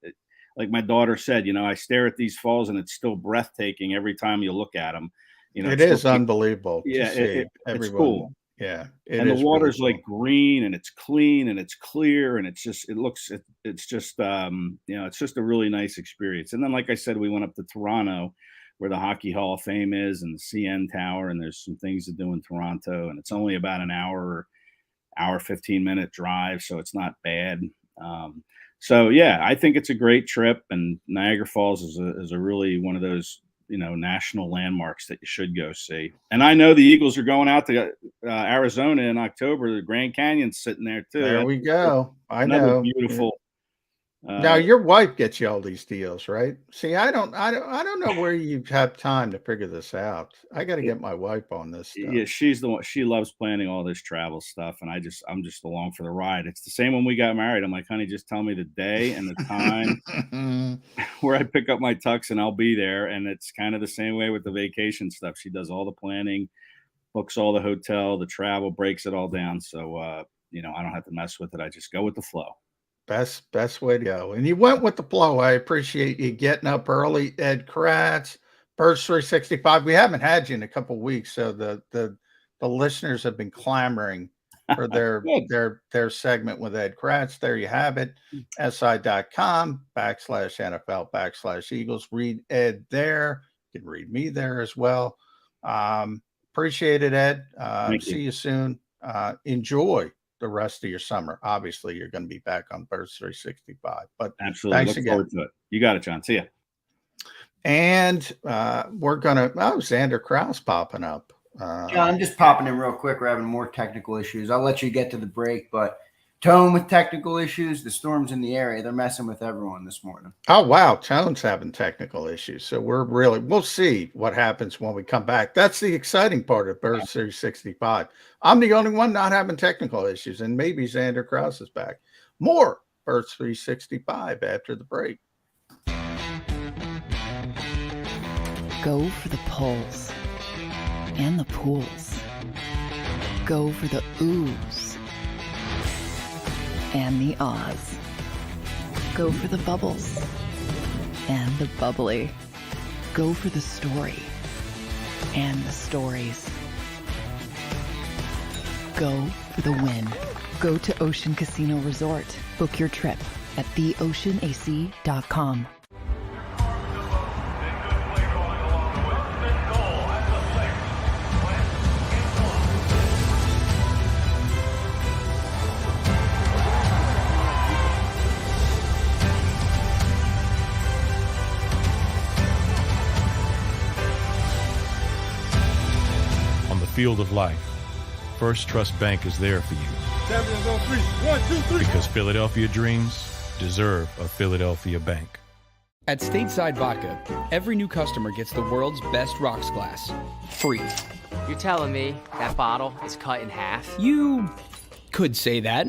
L: like my daughter said, I stare at these falls, and it's still breathtaking every time you look at them.
D: It is unbelievable.
L: Yeah, it's cool.
D: Yeah,
L: and the water's really like green, and it's clean, and it's clear, and it's just it's just a really nice experience. And then, like I said, we went up to Toronto, where the Hockey Hall of Fame is, and the CN Tower, and there's some things to do in Toronto, and it's only about an hour 15-minute drive, so it's not bad. So yeah, I think it's a great trip, and Niagara Falls is a really one of those national landmarks that you should go see. And I know the Eagles are going out to Arizona in October. The Grand Canyon's sitting there too.
D: There we go. I know.
L: Beautiful.
D: Now your wife gets you all these deals, right? See, I don't know where you have time to figure this out. I got to get my wife on this stuff.
L: Yeah, she's the one. She loves planning all this travel stuff, and I'm just along for the ride. It's the same when we got married. I'm like, honey, just tell me the day and the time where I pick up my tux, and I'll be there. And it's kind of the same way with the vacation stuff. She does all the planning, books all the hotel, the travel, breaks it all down. So I don't have to mess with it. I just go with the flow.
D: Best way to go. And you went with the flow. I appreciate you getting up early. Ed Kratz, Birds 365. We haven't had you in a couple of weeks, so the listeners have been clamoring for their segment with Ed Kratz. There you have it. SI.com/NFL/Eagles. Read Ed there. You can read me there as well. Appreciate it, Ed. See you soon. Enjoy the rest of your summer. Obviously, you're going to be back on Birds 365. But
L: absolutely,
D: thanks again.
L: To it. You got it, John. See ya.
D: And we're gonna. Xander Krause popping up.
R: John, I'm just popping in real quick. We're having more technical issues. I'll let you get to the break, but Tone with technical issues. The storms in the area, they're messing with everyone this morning.
D: Oh wow, Tone's having technical issues. So we'll see what happens when we come back. That's the exciting part of Birds 365. I'm the only one not having technical issues, and maybe Xander Krause is back. More Birds 365 after the break.
P: Go for the poles and the pools. Go for the oohs and the ahs. Go for the bubbles and the bubbly. Go for the story and the stories. Go for the win. Go to Ocean Casino Resort. Book your trip at theoceanac.com.
F: Field of life, First Trust Bank is there for you.
B: Champions on 3. 1, 2, 3.
F: Because Philadelphia dreams deserve a Philadelphia bank.
N: At Stateside Vodka, every new customer gets the world's best rocks glass, free.
O: You're telling me that bottle is cut in half?
N: You could say that.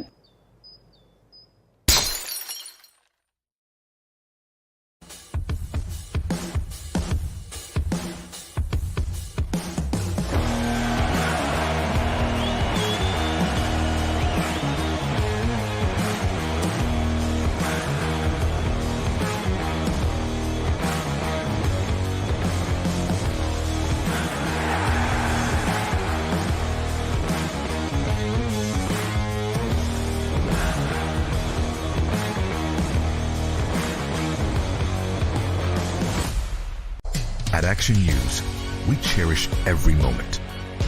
G: At Action News, we cherish every moment,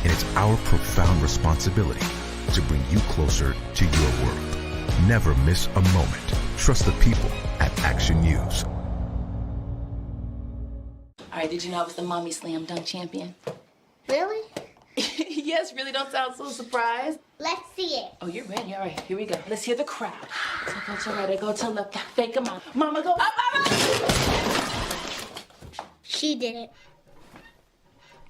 G: and it's our profound responsibility to bring you closer to your world. Never miss a moment. Trust the people at Action News.
J: All right, did you know I was the mommy slam dunk champion?
K: Really?
J: Yes, really don't sound so surprised.
K: Let's see it.
J: Oh, you're ready. All right, here we go. Let's hear the crowd. So go to right, I go to left, fake 'em out. Mama, go up, up, up.
K: She did it.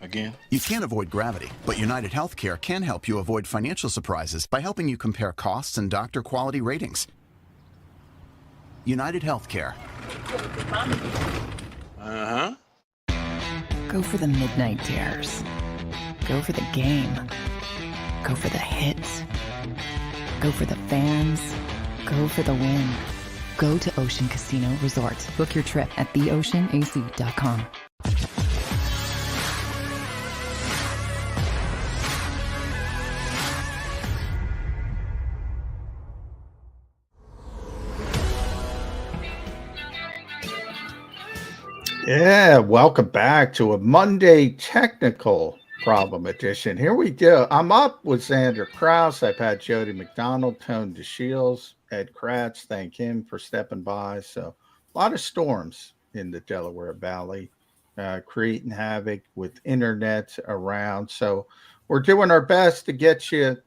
M: Again? You can't avoid gravity, but United Healthcare can help you avoid financial surprises by helping you compare costs and doctor quality ratings. United Healthcare.
P: Uh-huh. Go for the midnight dares. Go for the game. Go for the hits. Go for the fans. Go for the win. Go to Ocean Casino Resort. Book your trip at theoceanac.com.
D: Yeah, welcome back to a Monday technical problem edition. Here we go. I'm up with Xander Krause. I've had Jody McDonald, Tone DeShields, Ed Kratz. Thank him for stepping by. So a lot of storms in the Delaware Valley, creating havoc with internet around. So we're doing our best to get you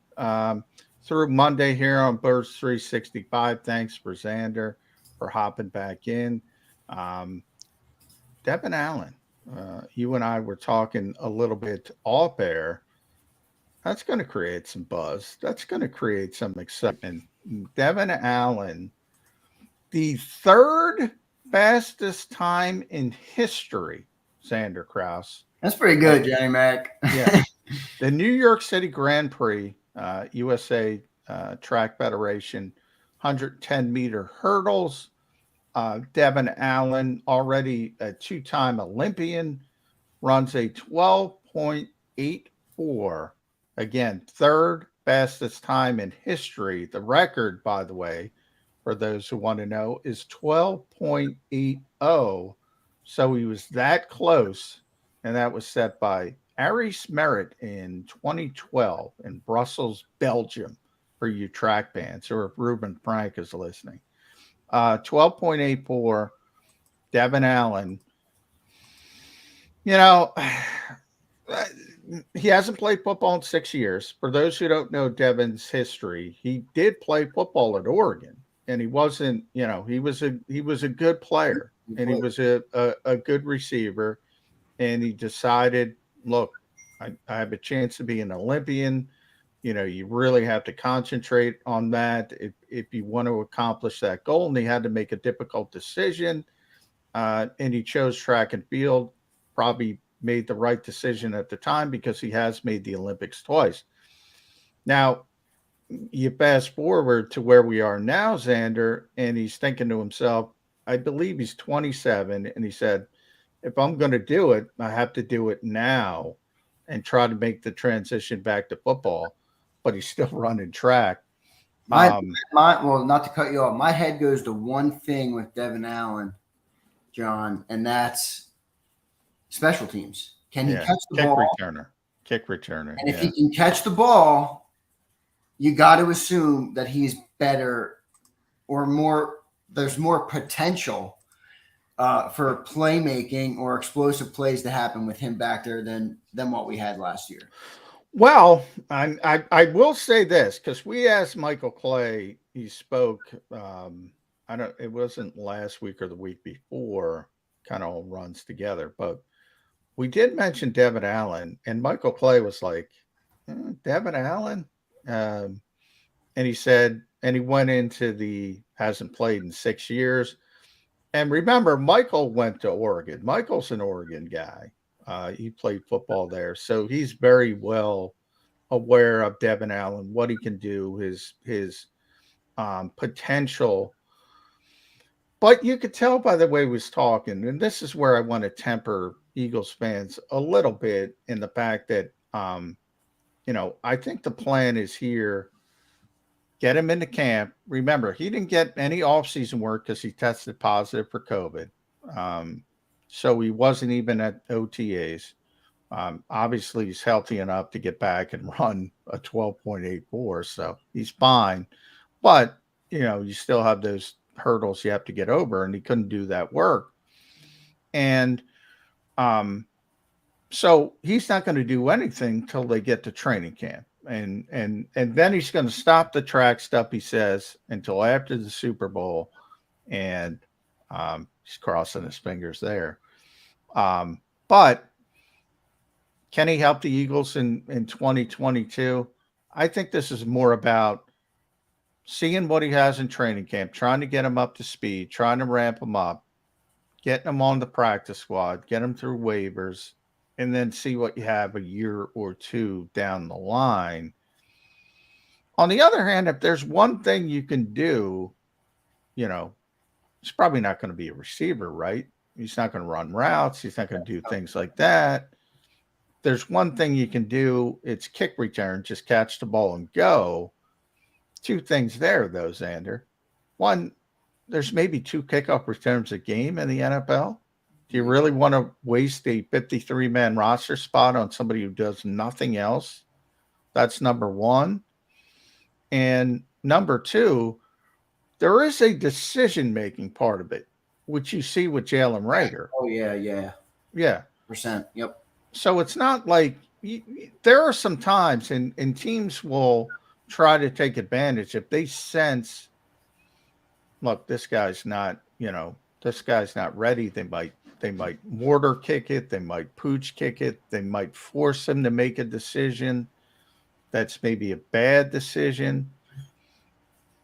D: through Monday here on Birds 365. Thanks for Xander for hopping back in. Devon Allen, you and I were talking a little bit off air. That's going to create some buzz. That's going to create some excitement. Devon Allen, the third fastest time in history, Xander Krause.
R: That's pretty good, Johnny Mac.
D: Yeah. The New York City Grand Prix, USA Track Federation, 110-meter hurdles. Devon Allen, already a two-time Olympian, runs a 12.84. Again, third fastest time in history. The record, by the way, for those who want to know, is 12.80. So he was that close, and that was set by Aries Merritt in 2012 in Brussels, Belgium, for you track fans, or if Ruben Frank is listening. 12.84, Devon Allen. You know, he hasn't played football in 6 years. For those who don't know Devon's history, he did play football at Oregon, and he wasn't, you know, he was a good player, and he was a good receiver, and he decided, look, I have a chance to be an Olympian. You know, you really have to concentrate on that if you want to accomplish that goal. And he had to make a difficult decision, and he chose track and field. Probably made the right decision at the time because he has made the Olympics twice. Now, you fast forward to where we are now, Xander, and he's thinking to himself, I believe he's 27, and he said, if I'm going to do it, I have to do it now and try to make the transition back to football. But he's still running track.
R: Well, not to cut you off, my head goes to one thing with Devon Allen, John, and that's special teams. Can he catch the ball?
D: Kick returner.
R: And if he can catch the ball, you got to assume that he's better or more. There's more potential for playmaking or explosive plays to happen with him back there than what we had last year.
D: Well, I will say this, because we asked Michael Clay. He spoke. It wasn't last week or the week before. Kind of all runs together, but we did mention Devon Allen, and Michael Clay was like, Devon Allen, and he said, and he went into the hasn't played in 6 years. And remember, Michael went to Oregon. Michael's an Oregon guy. He played football there, so he's very well aware of Devon Allen, what he can do, his potential. But you could tell by the way he was talking, and this is where I want to temper Eagles fans a little bit in the fact that, I think the plan is here. Get him into camp. Remember, he didn't get any offseason work because he tested positive for COVID. So he wasn't even at OTAs. Obviously, he's healthy enough to get back and run a 12.84, so he's fine. But, you still have those hurdles you have to get over, and he couldn't do that work. And so he's not going to do anything till they get to training camp. And then he's going to stop the track stuff, he says, until after the Super Bowl. And he's crossing his fingers there. But can he help the Eagles in 2022? I think this is more about seeing what he has in training camp, trying to get him up to speed, trying to ramp him up, getting him on the practice squad, get him through waivers, and then see what you have a year or two down the line. On the other hand, if there's one thing you can do, he's probably not going to be a receiver, right? He's not going to run routes. He's not going to do things like that. There's one thing you can do. It's kick return. Just catch the ball and go. Two things there, though, Xander. One, there's maybe 2 kickoff returns a game in the NFL. Do you really want to waste a 53-man roster spot on somebody who does nothing else? That's number one. And number two, there is a decision-making part of it, which you see with Jalen Reagor.
R: Oh, yeah.
D: Yeah.
R: %. Yep.
D: So it's not like there are some times, and teams will try to take advantage if they sense, look, this guy's not ready. They might mortar kick it. They might pooch kick it. They might force him to make a decision that's maybe a bad decision.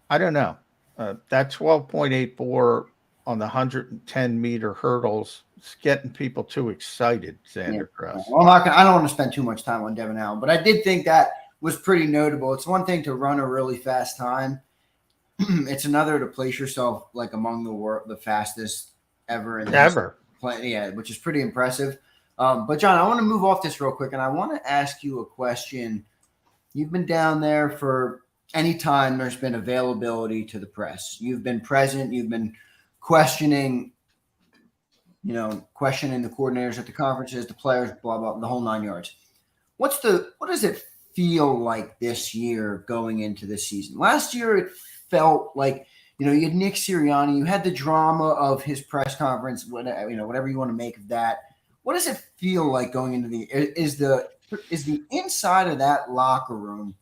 D: I don't know. That 12.84 on the 110-meter hurdles is getting people too excited, Xander Cross.
R: Well, I don't want to spend too much time on Devon Allen, but I did think that was pretty notable. It's one thing to run a really fast time. It's another to place yourself like among the fastest ever in
D: ever.
R: Yeah, which is pretty impressive. But John, I want to move off this real quick, and I want to ask you a question. You've been down there for any time there's been availability to the press. You've been present. You've been questioning the coordinators at the conferences, the players, blah, blah, the whole 9 yards. What does it feel like this year going into this season? Last year, it felt like, you had Nick Sirianni, you had the drama of his press conference, whatever you want to make of that. What does it feel like going into is the inside of that locker room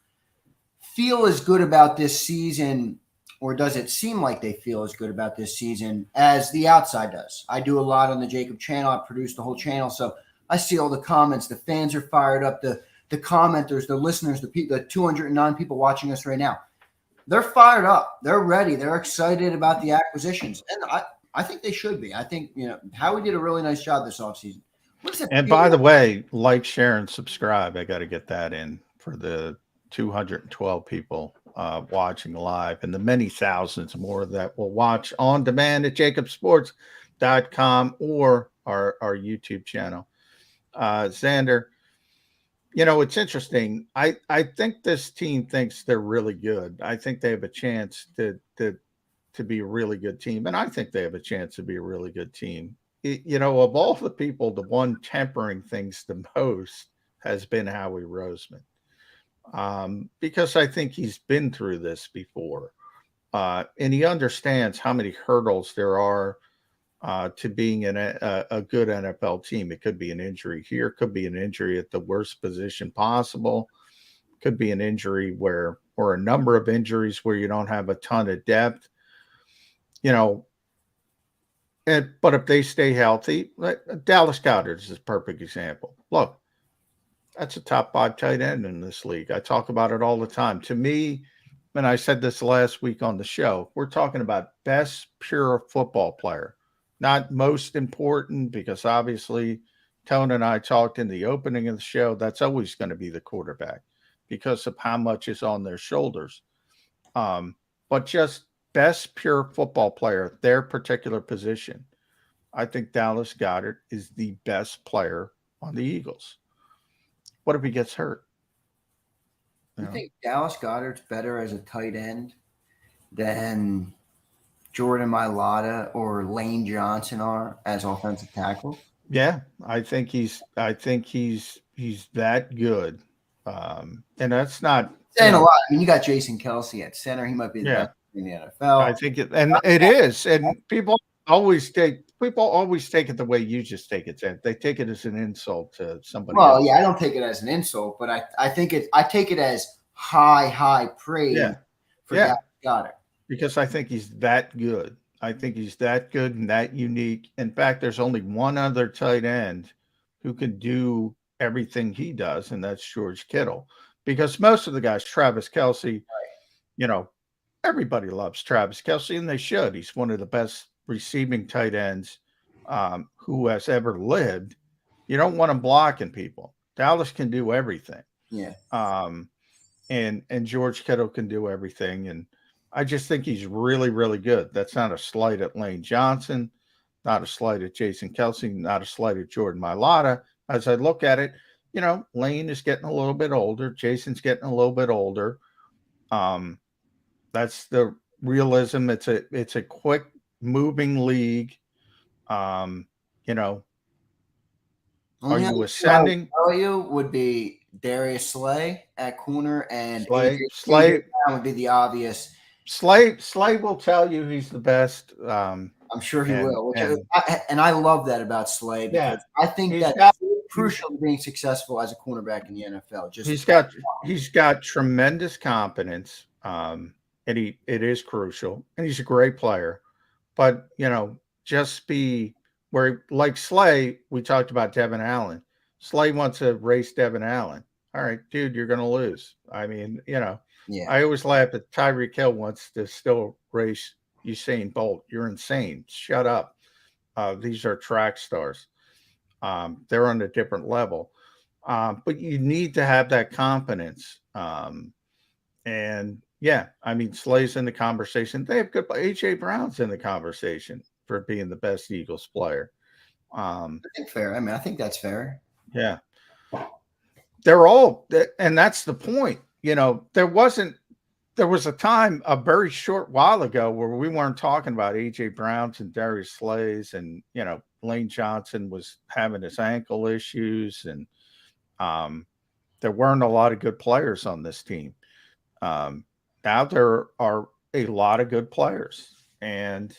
R: feel as good about this season, or does it seem like they feel as good about this season as the outside does? I do a lot on the JAKIB channel. I produce the whole channel, so I see all the comments. The fans are fired up. The commenters, the listeners, the 209 people watching us right now, they're fired up. They're ready. They're excited about the acquisitions, and I think they should be. I think Howie did a really nice job this offseason.
D: And by the way, like, share, and subscribe. I got to get that in for the 212 people watching live, and the many thousands more that will watch on demand at JAKIBsports.com or our YouTube channel. Xander, it's interesting. I think this team thinks they're really good. I think they have a chance to be a really good team, and I think they have a chance to be a really good team. Of all the people, the one tempering things the most has been Howie Roseman. Because I think he's been through this before. And he understands how many hurdles there are to being a good NFL team. It could be an injury here, could be an injury at the worst position possible, could be an injury or a number of injuries where you don't have a ton of depth, but if they stay healthy, Dallas Goedert is a perfect example. Look, that's a top 5 tight end in this league. I talk about it all the time. To me, and I said this last week on the show, we're talking about best pure football player, not most important, because obviously Tone and I talked in the opening of the show. That's always going to be the quarterback because of how much is on their shoulders. But just best pure football player, their particular position. I think Dallas Goedert is the best player on the Eagles. What if he gets hurt?
R: You think Dallas Goedert's better as a tight end than Jordan Mailata or Lane Johnson are as offensive tackles?
D: Yeah, I think he's that good. And that's not
R: saying a lot. I mean, you got Jason Kelce at center. He might be the best in the NFL.
D: I think it is. And people always take it the way you just take it, Ted. They take it as an insult to somebody else.
R: Well, yeah, I don't take it as an insult, but I take it as high praise for Dallas Goedert.
D: Because I think he's that good. I think he's that good and that unique. In fact, there's only one other tight end who can do everything he does, and that's George Kittle. Because most of the guys, Travis Kelce, everybody loves Travis Kelce, and they should. He's one of the best receiving tight ends who has ever lived. You don't want him blocking people. Dallas can do everything.
R: Yeah.
D: And George Kittle can do everything. And I just think he's really, really good. That's not a slight at Lane Johnson, not a slight at Jason Kelce, not a slight at Jordan Mailata. As I look at it, Lane is getting a little bit older. Jason's getting a little bit older. That's the realism. It's a quick moving league. Are you ascending?
R: You would be Darius Slay at corner, and
D: Slay
R: would be the obvious.
D: Slay will tell you he's the best.
R: I'm sure he will. And I love that about Slay because I think that's crucial to being successful as a cornerback in the NFL.
D: He's got tremendous confidence, and it is crucial, and he's a great player. But just be where, like Slay, we talked about Devon Allen. Slay wants to race Devon Allen. All right, dude, you're going to lose. I mean, I always laugh at Tyreek Hill wants to still race Usain Bolt. You're insane. Shut up. These are track stars. They're on a different level. But you need to have that confidence. Slay's in the conversation. They have good. A.J. Brown's in the conversation for being the best Eagles player.
R: I think fair. I think that's fair.
D: Yeah. They're all, and that's the point. There was a time a very short while ago where we weren't talking about A.J. Brown's and Darius Slay's, and Lane Johnson was having his ankle issues, and there weren't a lot of good players on this team. Now there are a lot of good players, and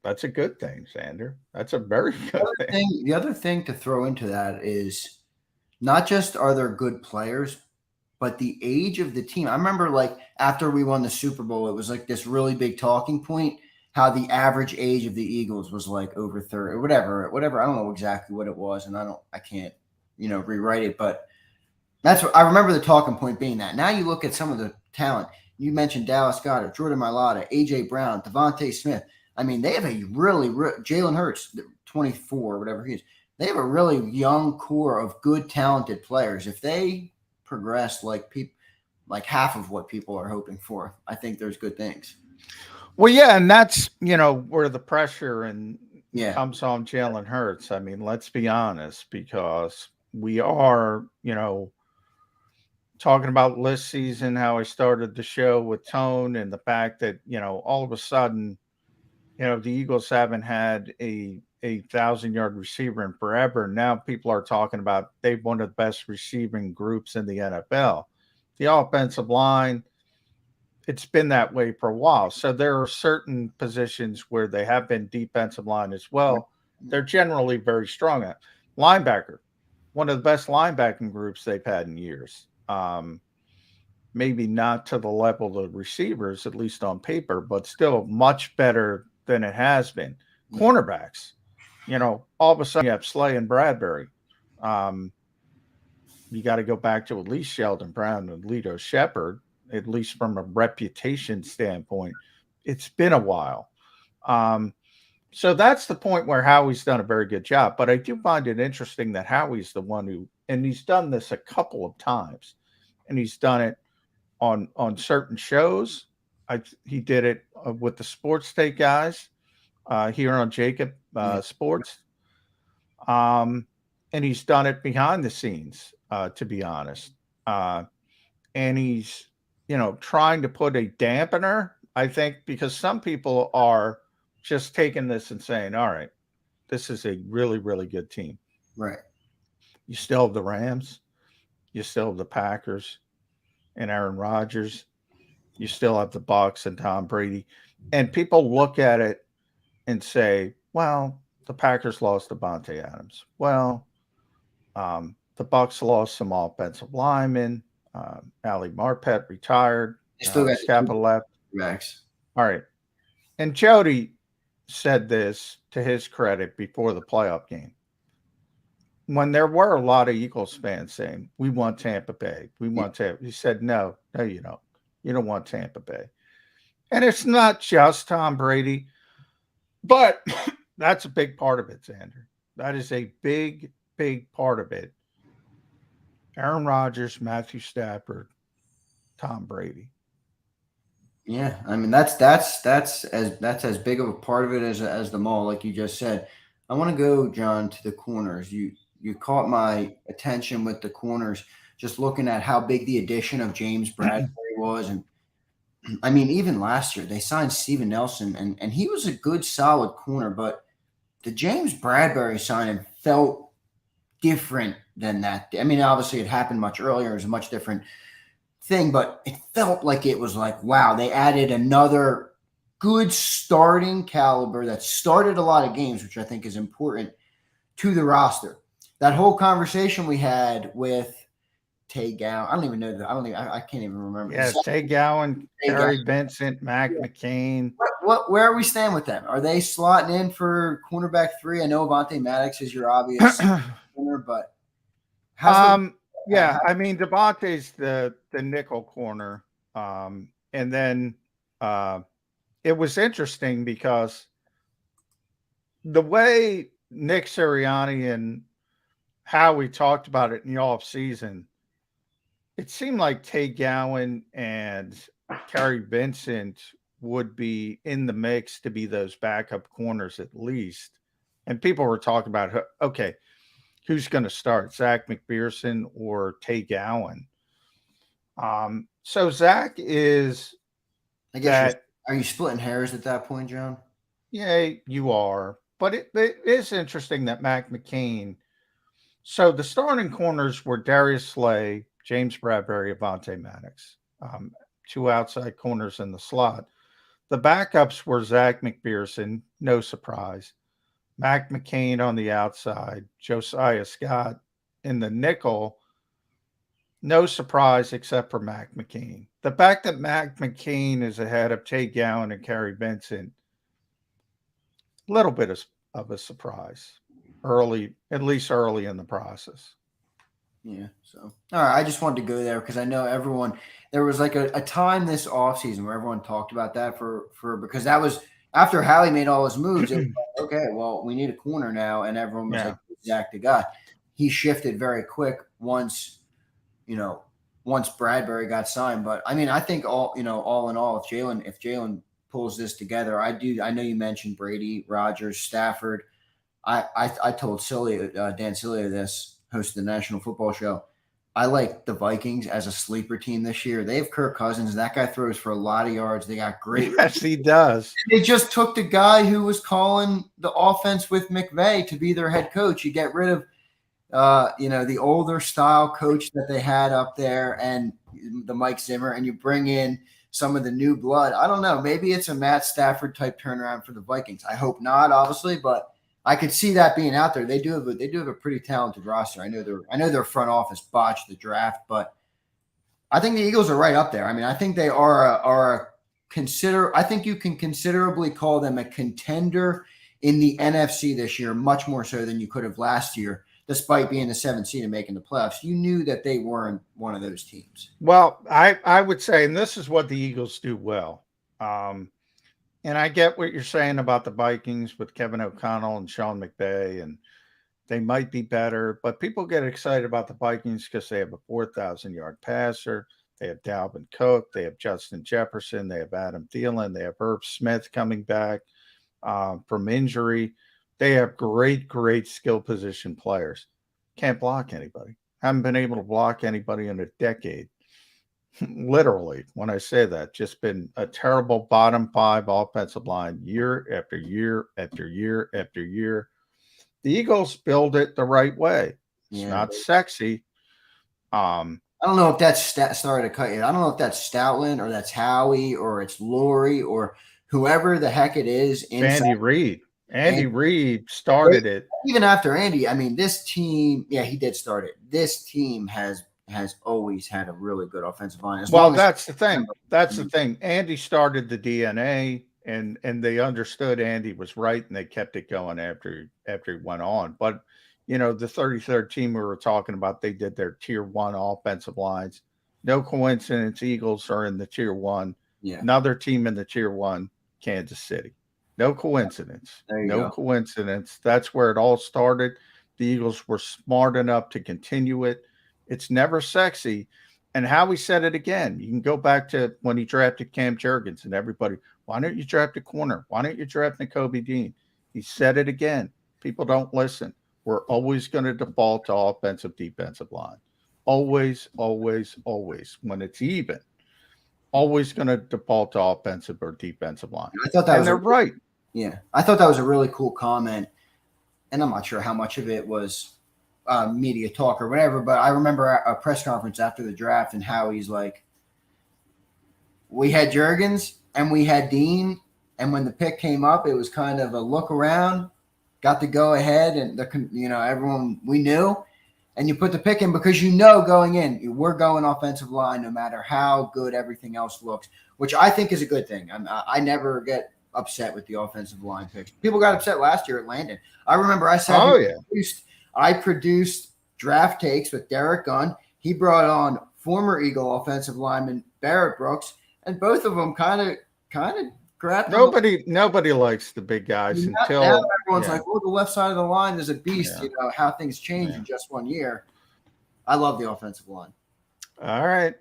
D: that's a good thing, Xander. That's a very good thing.
R: The other thing to throw into that is not just are there good players, but the age of the team. I remember after we won the Super Bowl, it was this really big talking point, how the average age of the Eagles was over 30 or whatever. I don't know exactly what it was, and I can't, rewrite it, but that's what I remember the talking point being that. Now you look at some of the talent. You mentioned Dallas Goedert, Jordan Mailata, A.J. Brown, Devontae Smith. They have a really Jalen Hurts, 24, whatever he is. They have a really young core of good, talented players. If they progress like half of what people are hoping for, I think there's good things.
D: Well, yeah, and that's where the pressure comes on Jalen Hurts. Let's be honest, because we are talking about list season, how I started the show with Tone, and the fact that all of a sudden the Eagles haven't had a 1,000-yard receiver in forever. Now people are talking about they've one of the best receiving groups in the NFL. The offensive line, it's been that way for a while. So there are certain positions where they have been defensive line as well. They're generally very strong at linebacker. One of the best linebacking groups they've had in years. Maybe not to the level of receivers, at least on paper, but still much better than it has been. Cornerbacks, all of a sudden you have Slay and Bradbury. You got to go back to at least Sheldon Brown and Lito Shepherd, at least from a reputation standpoint. It's been a while. So that's the point where Howie's done a very good job. But I do find it interesting that Howie's the one who, and he's done this a couple of times, and he's done it on certain shows. He did it with the Sports Take guys here on JAKIB Sports. And he's done it behind the scenes, to be honest. And he's, trying to put a dampener, I think, because some people are just taking this and saying, all right, this is a really, really good team.
R: Right.
D: You still have the Rams. You still have the Packers and Aaron Rodgers. You still have the Bucs and Tom Brady. And people look at it and say, well, the Packers lost Devontae Adams. Well, the Bucs lost some offensive linemen. Ali Marpet retired.
R: Still got
D: Scapa left.
R: Max.
D: All right. And Jody said this to his credit before the playoff game. When there were a lot of Eagles fans saying, we want Tampa Bay. We want Tampa. He said, no, you don't. You don't want Tampa Bay. And it's not just Tom Brady, but that's a big part of it, Xander. That is a big, big part of it. Aaron Rodgers, Matthew Stafford, Tom Brady.
R: Yeah, I mean that's as big of a part of it as the mall, like you just said. I want to go, John, to the corners. You caught my attention with the corners, just looking at how big the addition of James Bradbury was, and I mean even last year they signed Steven Nelson, and he was a good solid corner, but the James Bradbury signing felt different than that. I mean, obviously it happened much earlier. It was a much different thing, but it felt like it was like, wow, they added another good starting caliber that started a lot of games, which I think is important to the roster. That whole conversation we had with Tay Gowan, I don't even know that. I can't even remember.
D: Yeah, Tay Gowan, Gary Vincent, Mac McCain.
R: Where are we staying with them? Are they slotting in for cornerback 3? I know Avonte Maddox is your obvious corner, but
D: yeah, I mean Devontae's the nickel corner. And then it was interesting because the way Nick Sirianni and how we talked about it in the off season, it seemed like Tay Gowan and Gary Vincent would be in the mix to be those backup corners at least. And people were talking about, okay, who's going to start, Zach McPherson or Tay Gowan? So Zach is,
R: I guess, are you splitting hairs at that point, John?
D: Yeah, you are. But it is interesting that Mac McCain. So the starting corners were Darius Slay, James Bradbury, Avonte Maddox, 2 outside corners in the slot. The backups were Zach McPherson, no surprise. Mac McCain on the outside, Josiah Scott in the nickel, no surprise except for Mac McCain. The fact that Mac McCain is ahead of Tay Gowan and Gary Vincent, a little bit of a surprise at least early in the process.
R: Yeah. So, all right. I just wanted to go there because I know there was like a time this offseason where everyone talked about that because that was after Howie made all his moves. It was like, okay, well, we need a corner now. And everyone was like, Zach the guy. He shifted very quick once Bradbury got signed. But I mean, I think all in all, if Jalen pulls this together, I know you mentioned Brady, Rodgers, Stafford. I told Dan Cilia this, host of the National Football Show. I like the Vikings as a sleeper team this year. They have Kirk Cousins. That guy throws for a lot of yards. They got great.
D: Yes, he does.
R: They just took the guy who was calling the offense with McVay to be their head coach. You get rid of, the older style coach that they had up there and the Mike Zimmer, and you bring in some of the new blood. I don't know. Maybe it's a Matt Stafford type turnaround for the Vikings. I hope not, obviously, but I could see that being out there. They do have a pretty talented roster. I know their front office botched the draft, but I think the Eagles are right up there. I mean, I think they I think you can considerably call them a contender in the NFC this year, much more so than you could have last year, despite being the 7th seed and making the playoffs. You knew that they weren't one of those teams.
D: Well, I would say, and this is what the Eagles do well. And I get what you're saying about the Vikings with Kevin O'Connell and Sean McVay, and they might be better, but people get excited about the Vikings because they have a 4,000-yard passer. They have Dalvin Cook. They have Justin Jefferson. They have Adam Thielen. They have Irv Smith coming back from injury. They have great skill position players. Can't block anybody. Haven't been able to block anybody in a decade. Literally, when I say that, just been a terrible bottom 5 offensive line year after year after year after year. The Eagles build it the right way. It's not sexy.
R: I don't know if that's sorry to cut you. I don't know if that's Stoutland or that's Howie or it's Laurie or whoever the heck it is.
D: Andy Reid. Andy Reid started it.
R: Even after Andy, I mean, this team, he did start it. This team has always had a really good offensive line.
D: Well, that's the thing. That's the thing. Andy started the DNA, and they understood Andy was right, and they kept it going after he went on. But, the 33rd team we were talking about, they did their tier 1 offensive lines. No coincidence, Eagles are in the tier 1.
R: Yeah.
D: Another team in the tier 1, Kansas City. No coincidence. No coincidence. That's where it all started. The Eagles were smart enough to continue it. It's never sexy. And Howie said it again. You can go back to when he drafted Cam Jurgens and everybody, why don't you draft a corner? Why don't you draft Nakobe Dean? He said it again. People don't listen. We're always going to default to offensive, defensive line. Always, always, always. When it's even, always going to default to offensive or defensive line.
R: I thought that
D: they're right.
R: Yeah. I thought that was a really cool comment. And I'm not sure how much of it was media talk or whatever, but I remember a press conference after the draft and how he's like, we had Jurgens and we had Dean, and when the pick came up, it was kind of a look around, got to go ahead, and everyone we knew, and you put the pick in because going in, we're going offensive line no matter how good everything else looks, which I think is a good thing. I never get upset with the offensive line picks. People got upset last year at Landon. I remember I said, I produced draft takes with Derek Gunn. He brought on former Eagle offensive lineman Barrett Brooks, and both of them kind of grabbed.
D: Nobody likes the big guys until
R: now everyone's like, "Oh, the left side of the line is a beast." Yeah. How things change in just 1 year. I love the offensive line.
D: All right.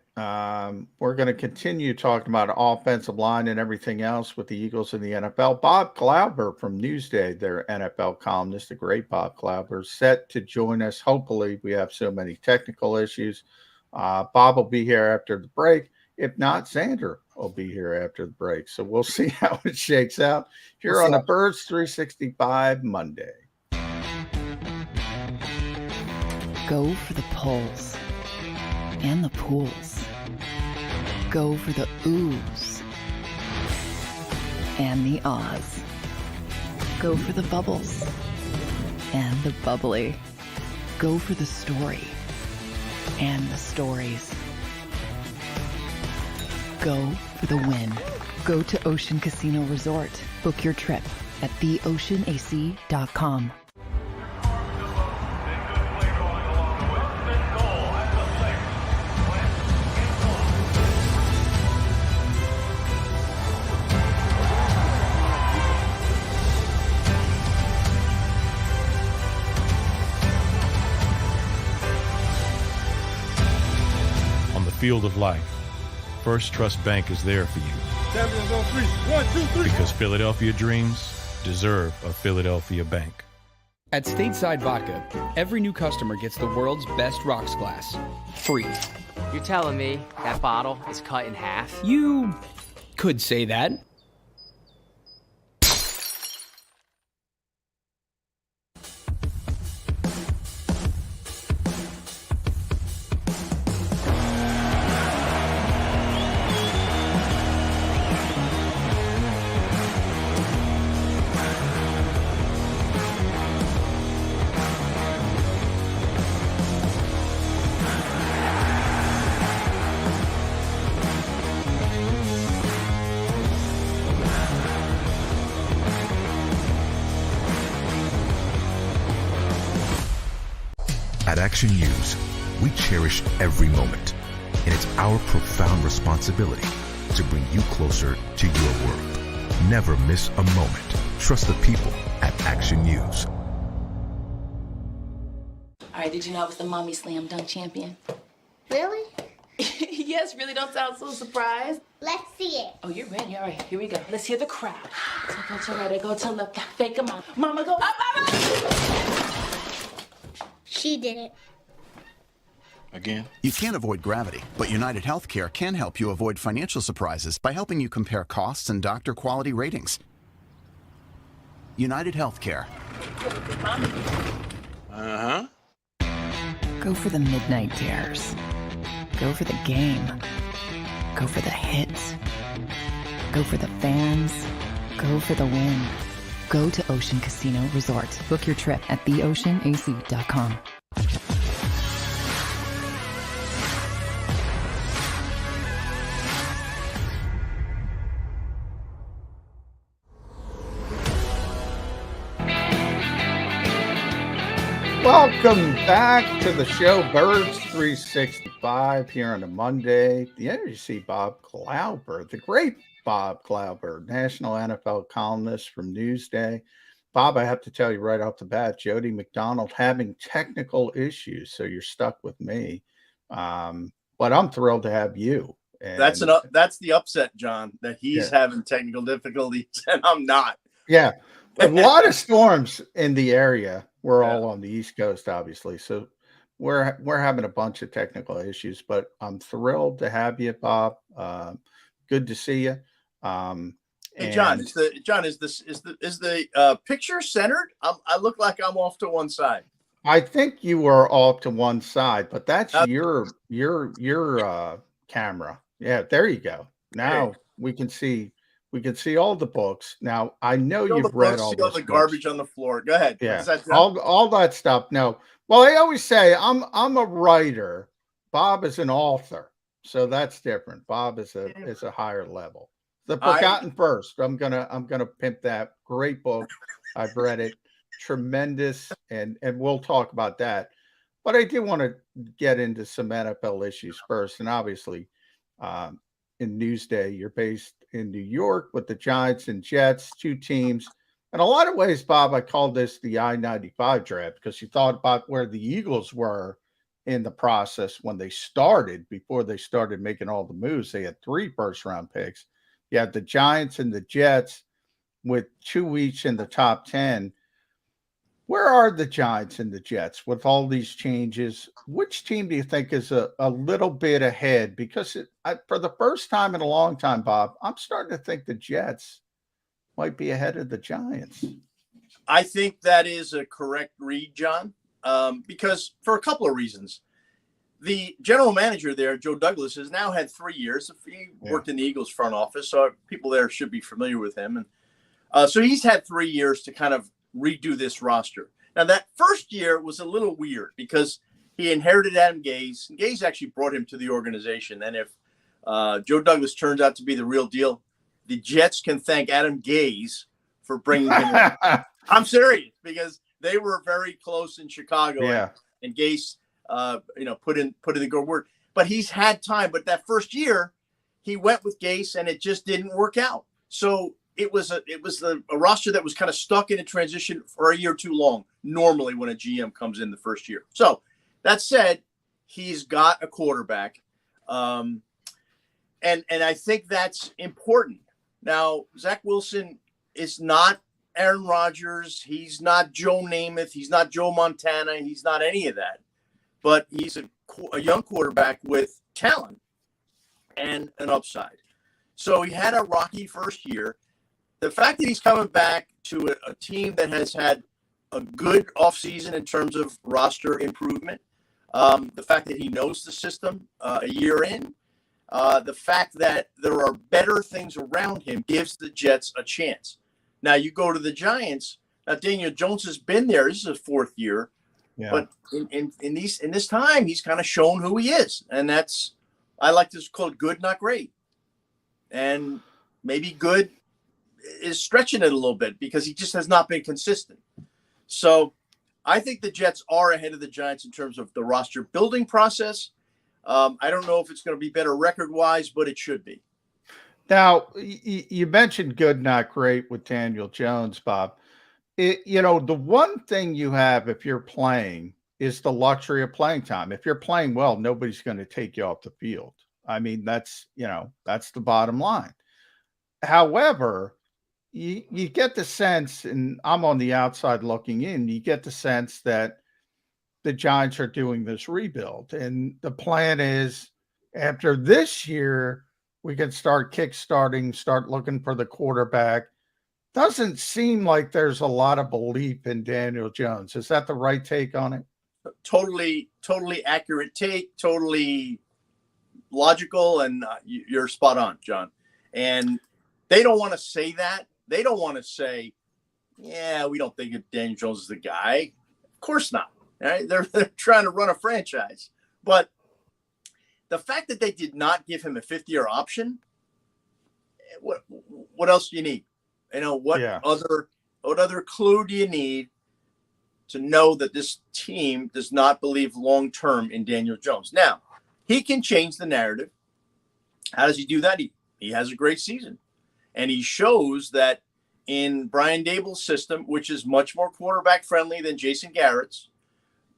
D: We're going to continue talking about offensive line and everything else with the Eagles in the NFL. Bob Klauber from Newsday, their NFL columnist, the great Bob Klauber, set to join us. Hopefully, we have so many technical issues. Bob will be here after the break. If not, Xander will be here after the break. So we'll see how it shakes out here on the Birds 365 Monday.
P: Go for the polls and the pools. Go for the oohs and the ahs. Go for the bubbles and the bubbly. Go for the story and the stories. Go for the win. Go to Ocean Casino Resort. Book your trip at theoceanac.com.
F: On the field of life, First Trust Bank is there for you.
B: Champions on 3. 1, 2, 3.
F: Because Philadelphia dreams deserve a Philadelphia bank.
N: At Stateside Vodka, every new customer gets the world's best rocks glass, free.
O: You're telling me that bottle is cut in half?
N: You could say that.
G: Action News, we cherish every moment, and it's our profound responsibility to bring you closer to your world. Never miss a moment. Trust the people at Action News.
J: All right, did you know I was the mommy slam dunk champion?
K: Really?
J: Yes, really, don't sound so surprised.
K: Let's see it.
J: Oh, you're ready. All right, here we go. Let's hear the crowd. So go to right, I go to left, fake 'em out. Mama go up, up, up.
K: She did it.
M: Again? You can't avoid gravity, but United Healthcare can help you avoid financial surprises by helping you compare costs and doctor quality ratings. United Healthcare.
P: Uh-huh. Go for the midnight dares. Go for the game. Go for the hits. Go for the fans. Go for the win. Go to Ocean Casino Resort. Book your trip at theoceanac.com.
D: Welcome back to the show, Birds 365, here on a Monday. Yeah, you see Bob Klauber, the great Bob Klauber, national NFL columnist from Newsday. Bob, I have to tell you right off the bat, Jody McDonald having technical issues, so you're stuck with me. But I'm thrilled to have you. And
S: that's the upset, John, that he's having technical difficulties and I'm not.
D: Yeah, a lot of storms in the area. We're all on the East Coast, obviously, so we're having a bunch of technical issues. But I'm thrilled to have you, Bob. Good to see you.
S: Hey, John, is the picture centered? I look like I'm off to one side.
D: I think you were off to one side, but that's your camera. Yeah, there you go. Now we can see all the books. Now I know you've read all
S: the garbage on the floor. Go ahead.
D: Yeah, all that stuff. No, well, I always say I'm a writer. Bob is an author, so that's different. Bob is a higher level. The Forgotten First. I'm gonna pimp that. Great book. I've read it. Tremendous, and we'll talk about that. But I do want to get into some NFL issues first, and obviously, in Newsday, you're based in New York with the Giants and Jets, two teams. In a lot of ways, Bob, I call this the I-95 draft because you thought about where the Eagles were in the process when they started, before they started making all the moves. They had 3 first-round picks. You had the Giants and the Jets with 2 each in the top 10. Where are the Giants and the Jets with all these changes? Which team do you think is a little bit ahead? Because for the first time in a long time, Bob, I'm starting to think the Jets might be ahead of the Giants.
S: I think that is a correct read, John, because for a couple of reasons. The general manager there, Joe Douglas, has now had 3 years. He worked in the Eagles front office, so people there should be familiar with him. And so he's had 3 years to kind of redo this roster. Now, that first year was a little weird because he inherited Adam Gase. And Gase actually brought him to the organization. And if Joe Douglas turns out to be the real deal, the Jets can thank Adam Gase for bringing him in. I'm serious, because they were very close in Chicago.
D: Yeah.
S: And Gase, put in the good word. But he's had time. But that first year, he went with Gase, and it just didn't work out. So it was a roster that was kind of stuck in a transition for a year too long, normally when a GM comes in the first year. So that said, he's got a quarterback. And I think that's important. Now, Zach Wilson is not Aaron Rodgers. He's not Joe Namath. He's not Joe Montana. He's not any of that. But he's a young quarterback with talent and an upside. So he had a rocky first year. The fact that he's coming back to a team that has had a good offseason in terms of roster improvement, the fact that he knows the system a year in, the fact that there are better things around him gives the Jets a chance. Now you go to the Giants. Now Daniel Jones has been there. This is his 4th year, but in this time he's kind of shown who he is, and that's, I like this quote, good, not great, and maybe good is stretching it a little bit because he just has not been consistent. So I think the Jets are ahead of the Giants in terms of the roster building process. I don't know if it's going to be better record-wise, but it should be.
D: Now, you mentioned good, not great with Daniel Jones, Bob. The one thing you have if you're playing is the luxury of playing time. If you're playing well, nobody's going to take you off the field. I mean, that's the bottom line. However, you get the sense, and I'm on the outside looking in, you get the sense that the Giants are doing this rebuild. And the plan is after this year, we can start kickstarting, start looking for the quarterback. Doesn't seem like there's a lot of belief in Daniel Jones. Is that the right take on it?
S: Totally accurate take, totally logical, and you're spot on, John. And they don't want to say that. They don't want to say, yeah, we don't think Daniel Jones is the guy. Of course not. Right? They're trying to run a franchise. But the fact that they did not give him a 5th-year option, what else do you need? What other clue do you need to know that this team does not believe long-term in Daniel Jones? Now, he can change the narrative. How does he do that? He has a great season. And he shows that in Brian Dable's system, which is much more quarterback-friendly than Jason Garrett's,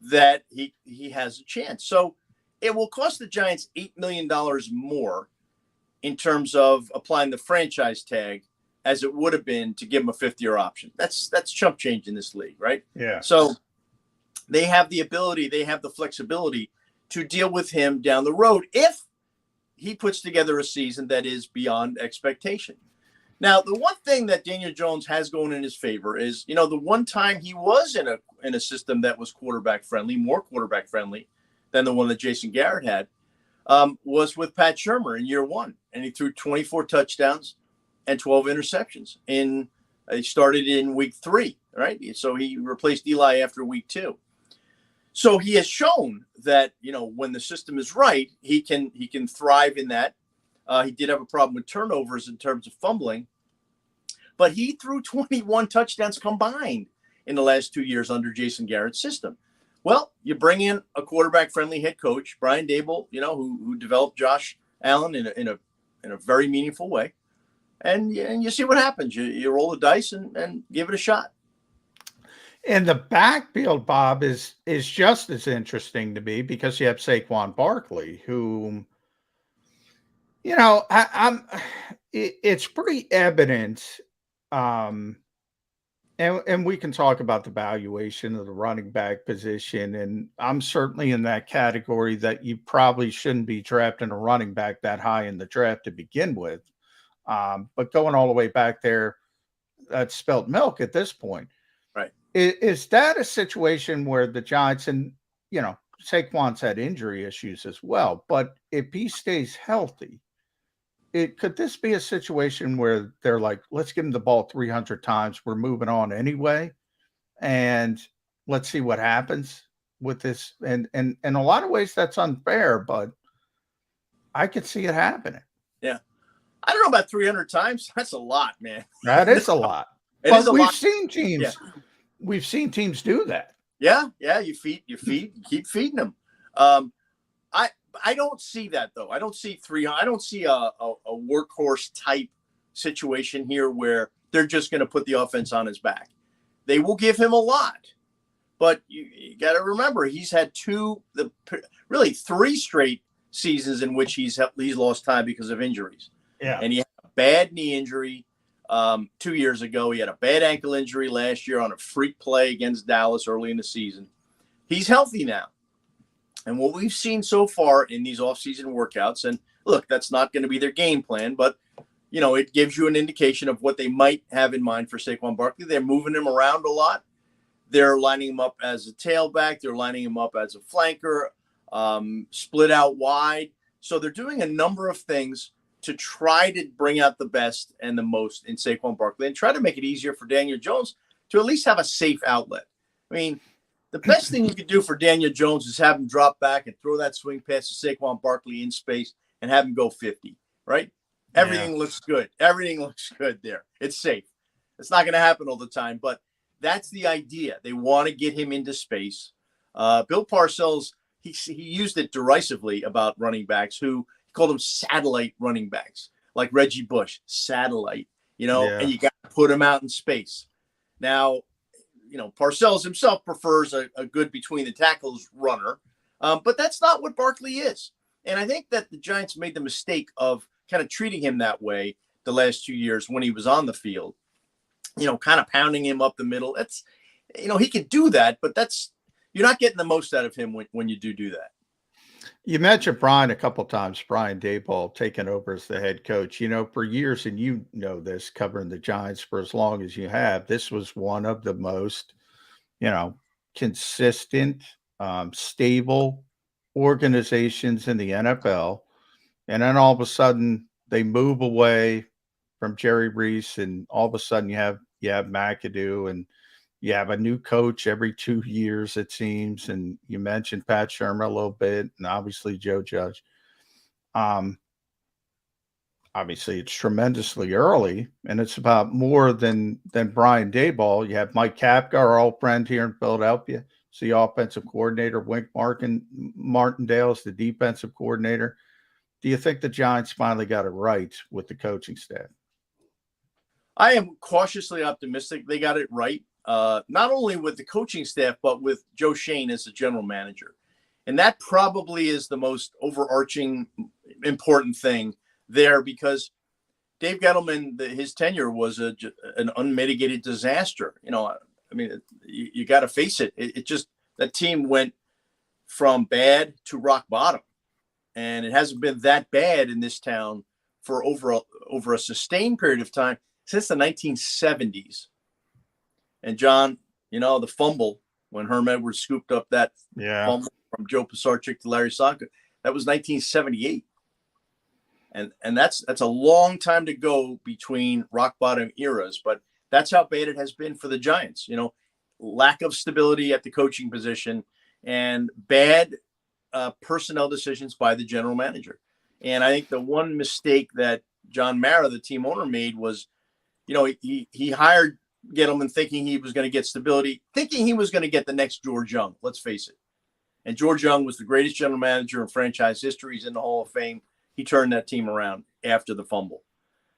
S: that he has a chance. So it will cost the Giants $8 million more in terms of applying the franchise tag as it would have been to give him a 5th-year option. That's chump change in this league, right?
D: Yeah.
S: So they have the ability, they have the flexibility to deal with him down the road if he puts together a season that is beyond expectation. Now, the one thing that Daniel Jones has going in his favor is, the one time he was in a system that was quarterback friendly, more quarterback friendly than the one that Jason Garrett had, was with Pat Shurmur in year 1. And he threw 24 touchdowns and 12 interceptions. He started in week 3, right? So he replaced Eli after week 2. So he has shown that, when the system is right, he can thrive in that. He did have a problem with turnovers in terms of fumbling, but he threw 21 touchdowns combined in the last 2 years under Jason Garrett's system. Well, you bring in a quarterback-friendly head coach, Brian Dable, who developed Josh Allen in a very meaningful way, and you see what happens. You roll the dice and give it a shot.
D: And the backfield, Bob, is just as interesting to me because you have Saquon Barkley, who. It's pretty evident, and we can talk about the valuation of the running back position, and I'm certainly in that category that you probably shouldn't be drafting a running back that high in the draft to begin with. But going all the way back there, that's spelt milk at this point.
S: Right.
D: Is that a situation where the Giants, and, Saquon's had injury issues as well, but if he stays healthy, could this be a situation where they're like, let's give him the ball 300 times. We're moving on anyway. And let's see what happens with this. And in a lot of ways that's unfair, but I could see it happening.
S: Yeah. I don't know about 300 times. That's a lot, man.
D: That is a lot. But we've seen teams do that.
S: Yeah. Yeah. You keep feeding them. I don't see that, though. I don't see I don't see a workhorse type situation here where they're just going to put the offense on his back. They will give him a lot, but you got to remember he's had 3 straight seasons in which he's lost time because of injuries.
D: Yeah,
S: and he had a bad knee injury 2 years ago. He had a bad ankle injury last year on a freak play against Dallas early in the season. He's healthy now. And what we've seen so far in these offseason workouts, and look, that's not going to be their game plan, but, it gives you an indication of what they might have in mind for Saquon Barkley. They're moving him around a lot. They're lining him up as a tailback. They're lining him up as a flanker, split out wide. So they're doing a number of things to try to bring out the best and the most in Saquon Barkley and try to make it easier for Daniel Jones to at least have a safe outlet. I mean, the best thing you could do for Daniel Jones is have him drop back and throw that swing pass to Saquon Barkley in space and have him go 50, right? Everything looks good. Everything looks good there. It's safe. It's not going to happen all the time, but that's the idea. They want to get him into space. Bill Parcells, he used it derisively about running backs who he called them satellite running backs, like Reggie Bush, satellite, and you got to put him out in space. Now, Parcells himself prefers a good between the tackles runner, but that's not what Barkley is. And I think that the Giants made the mistake of kind of treating him that way the last 2 years when he was on the field, kind of pounding him up the middle. That's, he could do that, but you're not getting the most out of him when you do that.
D: You mentioned Brian a couple of times, Brian Daboll taking over as the head coach. For years, and you know this, covering the Giants for as long as you have, this was one of the most, consistent, stable organizations in the NFL. And then all of a sudden they move away from Jerry Reese, and all of a sudden you have McAdoo, and you have a new coach every 2 years, it seems. And you mentioned Pat Shurmur a little bit, and obviously Joe Judge. Obviously it's tremendously early, and it's about more than Brian Daboll. You have Mike Kapka, our old friend here in Philadelphia, is the offensive coordinator. Wink Martindale is the defensive coordinator. Do you think the Giants finally got it right with the coaching staff?
S: I am cautiously optimistic they got it right, not only with the coaching staff, but with Joe Schoen as the general manager. And that probably is the most overarching important thing there, because Dave Gettleman, his tenure was an unmitigated disaster. You got to face it. It just, that team went from bad to rock bottom. And it hasn't been that bad in this town for over a sustained period of time since the 1970s. And John, the fumble when Herm Edwards scooped up that fumble from Joe Pisarcik to Larry Saka, that was 1978. And that's a long time to go between rock bottom eras, but that's how bad it has been for the Giants. Lack of stability at the coaching position and bad personnel decisions by the general manager. And I think the one mistake that John Mara, the team owner, made was, he hired Gettleman thinking he was going to get stability, thinking he was going to get the next George Young. Let's face it. And George Young was the greatest general manager in franchise history. He's in the Hall of Fame. He turned that team around after the fumble.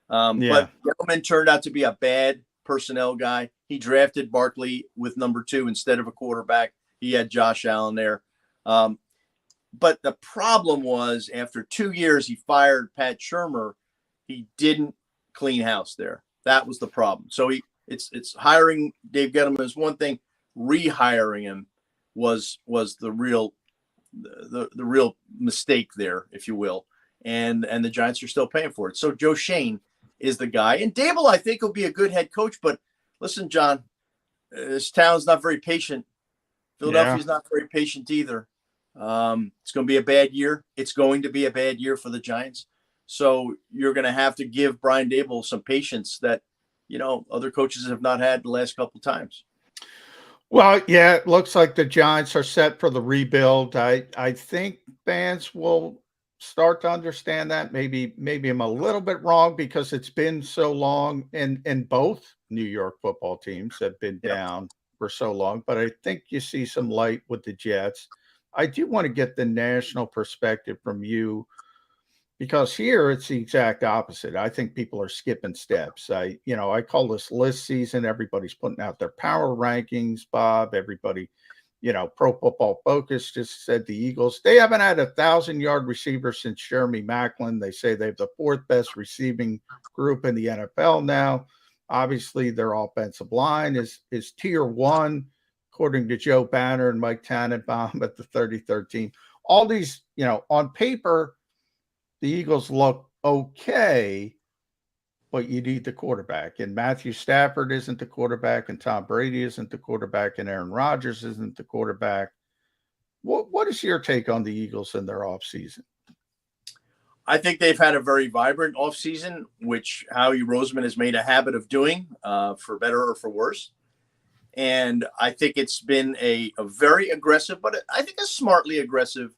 S: But Gettleman turned out to be a bad personnel guy. He drafted Barkley with number 2 instead of a quarterback. He had Josh Allen there. But the problem was, after 2 years, he fired Pat Shurmur. He didn't clean house there. That was the problem. So it's hiring Dave Gettleman is one thing. Rehiring him was the real mistake there, if you will. And the Giants are still paying for it. So Joe Schoen is the guy. And Daboll, I think, will be a good head coach. But listen, John, this town's not very patient. Philadelphia's not very patient either. It's going to be a bad year. It's going to be a bad year for the Giants. So you're going to have to give Brian Daboll some patience that, other coaches have not had the last couple of times.
D: Well, yeah, it looks like the Giants are set for the rebuild. I think fans will start to understand that. Maybe I'm a little bit wrong, because it's been so long, and both New York football teams have been down for so long. But I think you see some light with the Jets. I do want to get the national perspective from you, because here it's the exact opposite. I think people are skipping steps. I call this list season. Everybody's putting out their power rankings, Bob. Everybody, Pro Football Focus just said the Eagles, they haven't had 1,000-yard receiver since Jeremy Maclin. They say they have the 4th best receiving group in the NFL now. Obviously, their offensive line is tier 1, according to Joe Banner and Mike Tannenbaum at the 33rd team. All these, on paper, the Eagles look okay, but you need the quarterback. And Matthew Stafford isn't the quarterback, and Tom Brady isn't the quarterback, and Aaron Rodgers isn't the quarterback. What is your take on the Eagles in their offseason?
S: I think they've had a very vibrant offseason, which Howie Roseman has made a habit of doing, for better or for worse. And I think it's been a very aggressive, but I think a smartly aggressive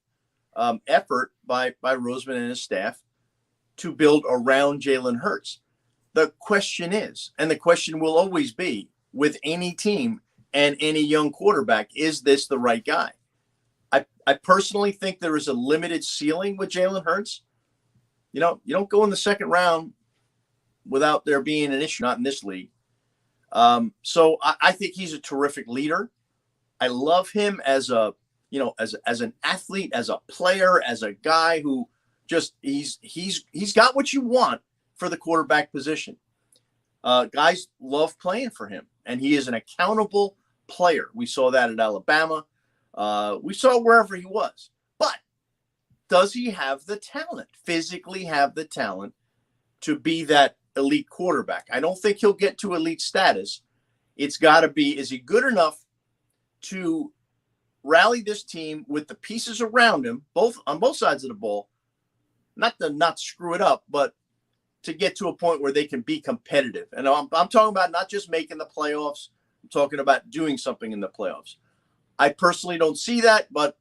S: effort by Roseman and his staff to build around Jalen Hurts. The question is, and the question will always be, with any team and any young quarterback. Is this the right guy? I personally think there is a limited ceiling with Jalen Hurts. You know, you don't go in the second round without there being an issue, not in this league. So I think he's a terrific leader. I love him as a, you know, as an athlete, as a player, as a guy who just he's got what you want for the quarterback position. Guys love playing for him, and he is an accountable player. We saw that at Alabama. We saw wherever he was. But does he have the talent, physically have the talent to be that elite quarterback? I don't think he'll get to elite status. It's got to be, is he good enough to rally this team with the pieces around him, on both sides of the ball, not to not screw it up, but to get to a point where they can be competitive. And I'm talking about not just making the playoffs. I'm talking about doing something in the playoffs. I personally don't see that, but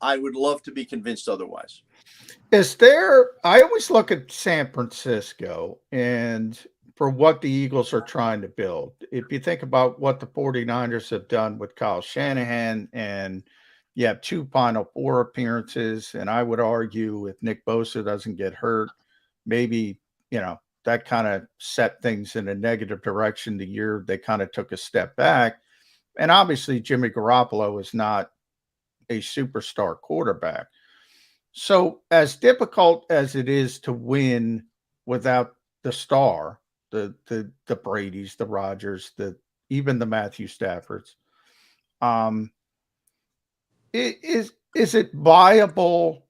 S: I would love to be convinced otherwise.
D: I always look at San Francisco and for what the Eagles are trying to build. If you think about what the 49ers have done with Kyle Shanahan, and you have 2 Final Four appearances, and I would argue if Nick Bosa doesn't get hurt, maybe, you know, that kind of set things in a negative direction the year they kind of took a step back. And obviously Jimmy Garoppolo is not a superstar quarterback. So as difficult as it is to win without the star, the Bradys, the Rodgers, even the Matthew Staffords, is it viable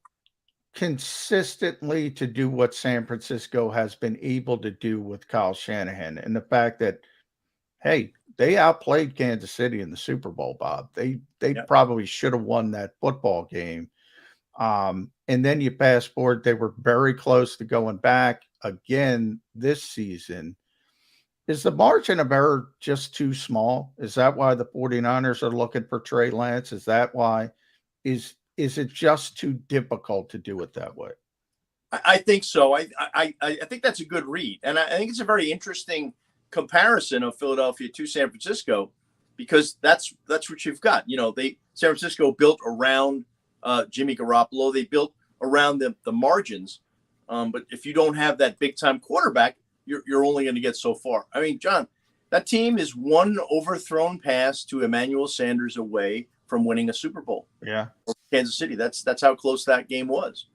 D: consistently to do what San Francisco has been able to do with Kyle Shanahan, and the fact that, hey, they outplayed Kansas City in the Super Bowl, Bob. They probably should have won that football game. And then you fast forward, they were very close to going back again this season. Is the margin of error just too small? Is that why the 49ers are looking for Trey Lance? Is that why? Is it just too difficult to do it that way?
S: I think so. I think that's a good read. And I think it's a very interesting comparison of Philadelphia to San Francisco, because that's what you've got. You know, San Francisco built around Jimmy Garoppolo. They built around the margins. But if you don't have that big time quarterback, you're only going to get so far. I mean, John, that team is one overthrown pass to Emmanuel Sanders away from winning a Super Bowl.
D: Yeah.
S: Kansas City. That's how close that game was.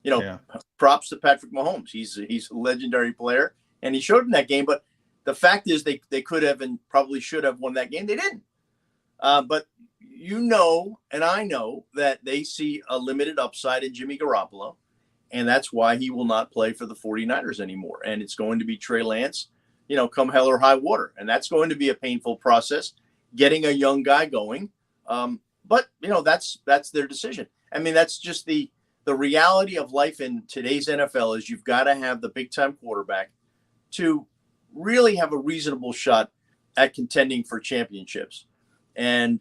S: You know, props to Patrick Mahomes. He's a legendary player, and he showed in that game. But the fact is they could have and probably should have won that game. They didn't. But you know, and I know that they see a limited upside in Jimmy Garoppolo, and that's why he will not play for the 49ers anymore. And it's going to be Trey Lance, you know, come hell or high water. And that's going to be a painful process, getting a young guy going. But, you know, that's their decision. I mean, that's just the reality of life in today's NFL is you've got to have the big-time quarterback to really have a reasonable shot at contending for championships. And,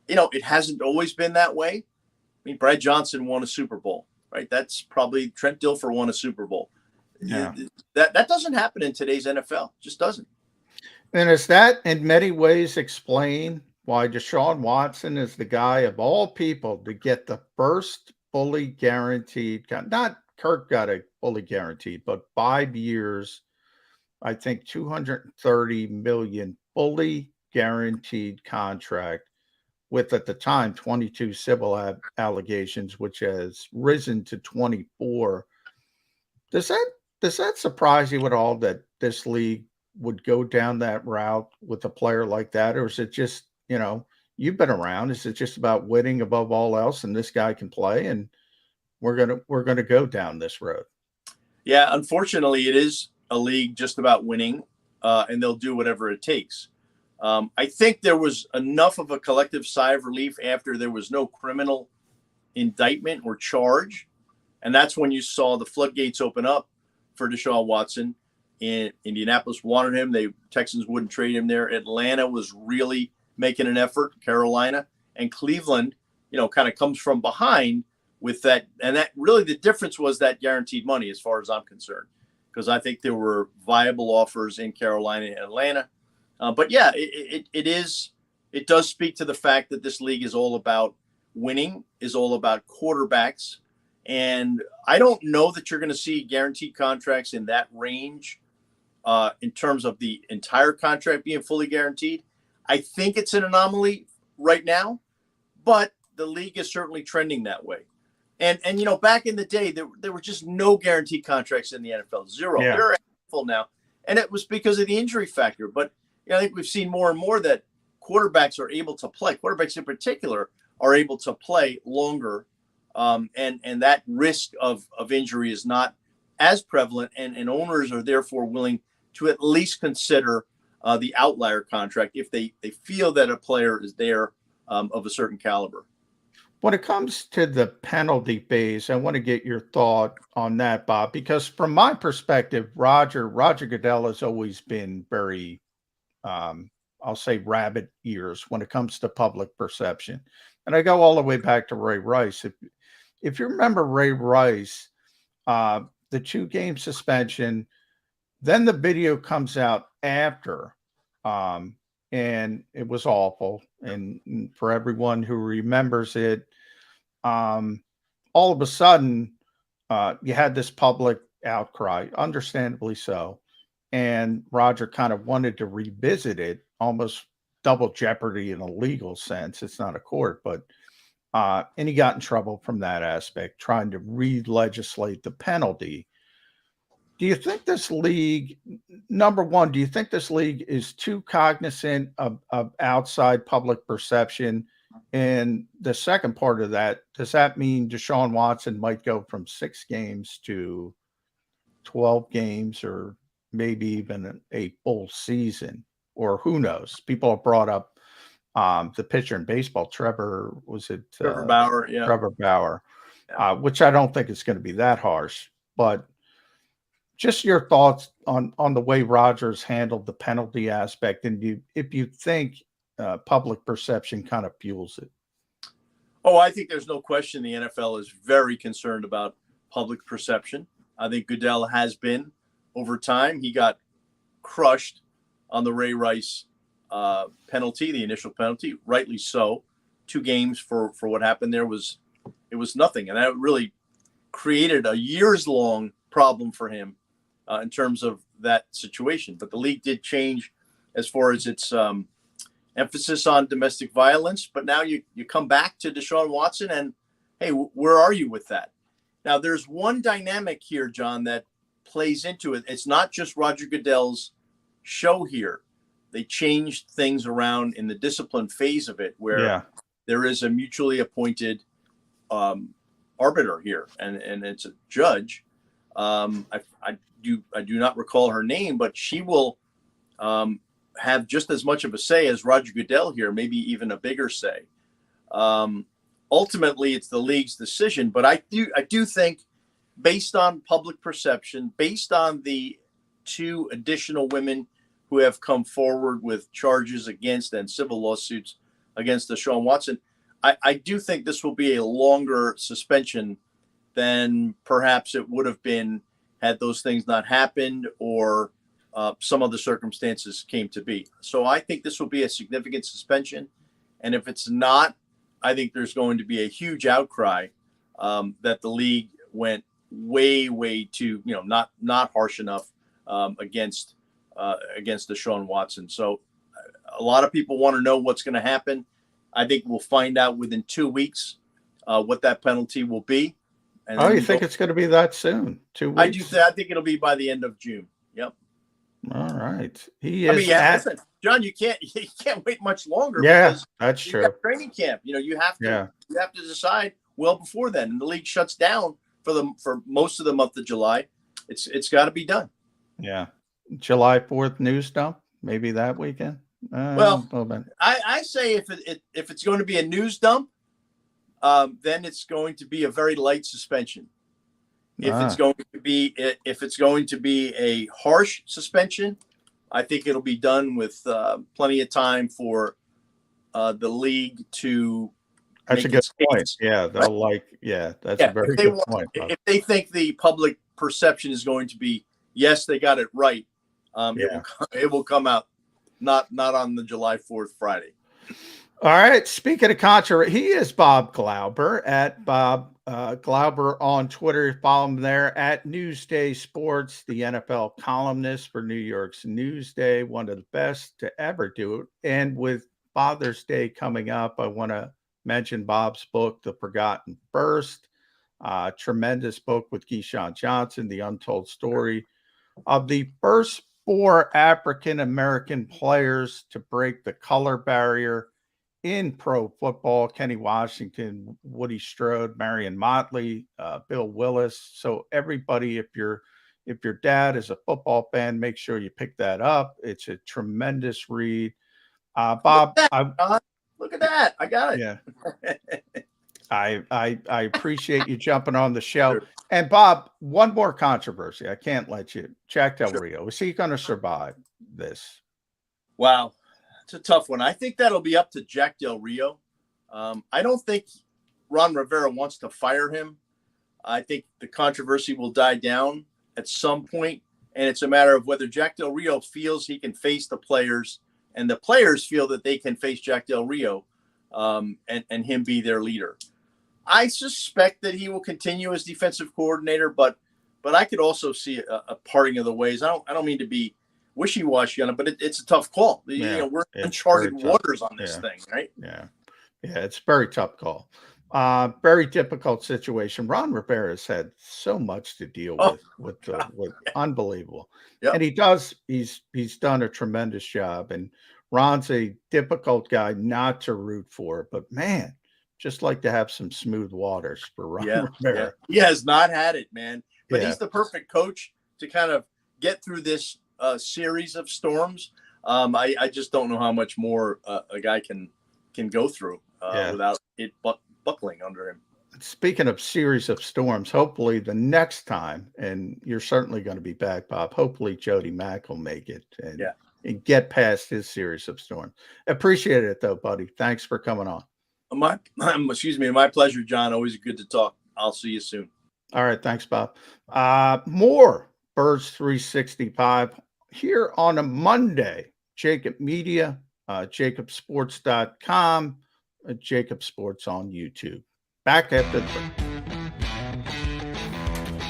S: you know, it hasn't always been that way. I mean, Brad Johnson won a Super Bowl, right? That's probably Trent Dilfer won a Super Bowl.
D: Yeah.
S: That doesn't happen in today's NFL. It just doesn't.
D: And is that in many ways explain why Deshaun Watson is the guy of all people to get the first fully guaranteed, not Kirk got a fully guaranteed, but 5 years, I think $230 million fully guaranteed contract with, at the time, 22 civil allegations, which has risen to 24. Does that surprise you at all that this league would go down that route with a player like that? Or is it just, you know, you've been around, is it just about winning above all else and this guy can play and we're going to go down this road?
S: Yeah, unfortunately it is a league just about winning, and they'll do whatever it takes. I think there was enough of a collective sigh of relief after there was no criminal indictment or charge. And that's when you saw the floodgates open up for Deshaun Watson. In Indianapolis wanted him. Texans wouldn't trade him there. Atlanta was really making an effort, Carolina, and Cleveland, you know, kind of comes from behind with that. And that really the difference was that guaranteed money as far as I'm concerned, because I think there were viable offers in Carolina and Atlanta. But yeah, it does speak to the fact that this league is all about winning, is all about quarterbacks. And I don't know that you're going to see guaranteed contracts in that range in terms of the entire contract being fully guaranteed. I think it's an anomaly right now, but the league is certainly trending that way. And back in the day, there were just no guaranteed contracts in the NFL. Zero.
D: Yeah.
S: There are a handful now. And it was because of the injury factor. But I think we've seen more and more that quarterbacks are able to play. Quarterbacks in particular are able to play longer. And that risk of injury is not as prevalent, and owners are therefore willing to at least consider the outlier contract if they feel that a player is there of a certain caliber.
D: When it comes to the penalty phase, I want to get your thought on that, Bob, because from my perspective, Roger Goodell has always been very, I'll say, rabbit ears when it comes to public perception. And I go all the way back to Ray Rice. If you remember Ray Rice, the 2-game suspension, then the video comes out after, and it was awful. And for everyone who remembers it, all of a sudden, you had this public outcry, understandably so. And Roger kind of wanted to revisit it, almost double jeopardy in a legal sense. It's not a court, but and he got in trouble from that aspect, trying to re-legislate the penalty. Do you think this league, number one, do you think this league is too cognizant of outside public perception? And the second part of that, does that mean Deshaun Watson might go from 6 games to 12 games or maybe even a full season? Or who knows? People have brought up the pitcher in baseball, Trevor Bauer, yeah. Trevor Bauer, which I don't think is going to be that harsh. But just your thoughts on the way Rodgers handled the penalty aspect, and if you think public perception kind of fuels it.
S: Oh, I think there's no question the NFL is very concerned about public perception. I think Goodell has been over time. He got crushed on the Ray Rice penalty, the initial penalty, rightly so. 2 games for what happened there was nothing, and that really created a years-long problem for him in terms of that situation. But the league did change as far as its emphasis on domestic violence. But now you come back to Deshaun Watson, and hey, where are you with that? Now, there's one dynamic here, John, that plays into it. It's not just Roger Goodell's show here. They changed things around in the discipline phase of it, where there is a mutually appointed arbiter here, and it's a judge. I do not recall her name, but she will have just as much of a say as Roger Goodell here, maybe even a bigger say. Ultimately, it's the league's decision, but I do think, based on public perception, based on the 2 additional women who have come forward with charges against and civil lawsuits against Deshaun Watson, I do think this will be a longer suspension than perhaps it would have been had those things not happened or some other circumstances came to be. So I think this will be a significant suspension. And if it's not, I think there's going to be a huge outcry that the league went way too, not harsh enough against Deshaun Watson. So a lot of people want to know what's going to happen. I think we'll find out within 2 weeks what that penalty will be. And
D: you think it's going to be that soon? 2 weeks?
S: I think it'll be by the end of June. Yep.
D: All right.
S: Listen, John, you can't wait much longer.
D: Yeah, that's true.
S: Got training camp. You have to decide well before then. And the league shuts down for most of the month of July. It's got to be done.
D: Yeah. July 4th news dump, maybe that weekend.
S: I say if it's going to be a news dump, then it's going to be a very light suspension. If it's going to be a harsh suspension, I think it'll be done with plenty of time for the league to.
D: That's a good point. Yeah, that's a very good point.
S: If they think the public perception is going to be, yes, they got it right, it will come out not on the July 4th Friday.
D: All right. Speaking of controversy, he is Bob Glauber at Bob Glauber on Twitter. Follow him there at Newsday Sports, the NFL columnist for New York's Newsday, one of the best to ever do it. And with Father's Day coming up, I want to mention Bob's book, The Forgotten First, tremendous book with Keyshawn Johnson, the untold story of the first 4 African-American players to break the color barrier in pro football: Kenny Washington, Woody Strode, Marion Motley, Bill Willis. So everybody, if your dad is a football fan, make sure you pick that up. It's a tremendous read. Bob,
S: Look at that. I got it.
D: Yeah. I appreciate you jumping on the show. Sure. And Bob, one more controversy. I can't let you. Jack Del Rio, is he going to survive this?
S: Wow. It's a tough one. I think that'll be up to Jack Del Rio. I don't think Ron Rivera wants to fire him. I think the controversy will die down at some point, and it's a matter of whether Jack Del Rio feels he can face the players, and the players feel that they can face Jack Del Rio, and him be their leader. I suspect that he will continue as defensive coordinator, but I could also see a parting of the ways. I don't mean to be wishy-washy on it, but it's a tough call. We're in uncharted waters on this thing, right?
D: Yeah, it's a very tough call. Very difficult situation. Ron Rivera's had so much to deal with unbelievable. Yep. And he's done a tremendous job. And Ron's a difficult guy not to root for, but man, just like to have some smooth waters for Ron Rivera.
S: He has not had it, man. But he's the perfect coach to kind of get through this series of storms. I just don't know how much more a guy can go through without it buckling under him.
D: Speaking of series of storms, hopefully the next time, and you're certainly going to be back, Bob, hopefully Jody Mack will make it and get past his series of storms. Appreciate it, though, buddy. Thanks for coming on.
S: My pleasure, John. Always good to talk. I'll see you soon.
D: All right. Thanks, Bob. More Birds 365 here on a Monday. JAKIB Media, JAKIBsports.com, JAKIB Sports on YouTube. Back after the break.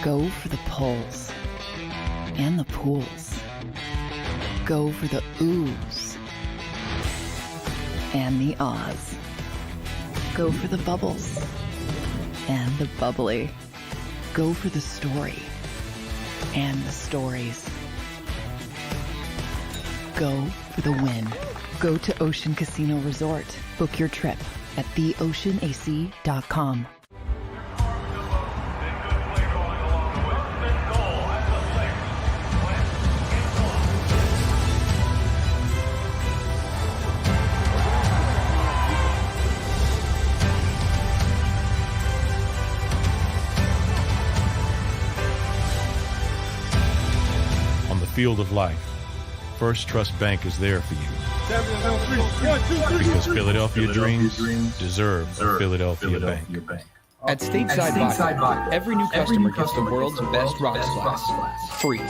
P: Go for the pulls and the pools. Go for the oohs and the ahs. Go for the bubbles and the bubbly. Go for the story and the stories. Go for the win. Go to Ocean Casino Resort. Book your trip at theoceanac.com.
F: On the field of life, First Trust Bank is there for you. Because Philadelphia dreams deserve a Philadelphia bank.
N: At Stateside Vodka, every new customer gets the world's best rocks glass. Free.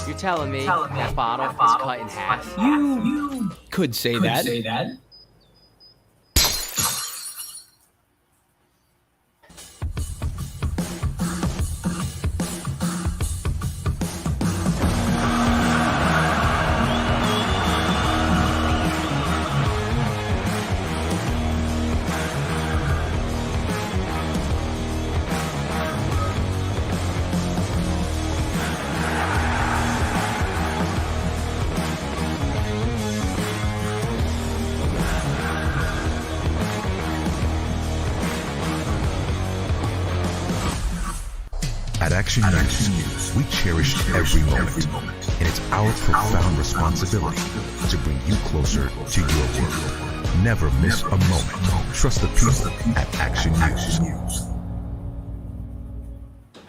O: You're telling me that bottle is cut in half?
N: You could say that.
G: At Action News, we cherish every moment, and it's our profound responsibility to bring you closer to your world. Never miss a moment. Trust the people at Action News.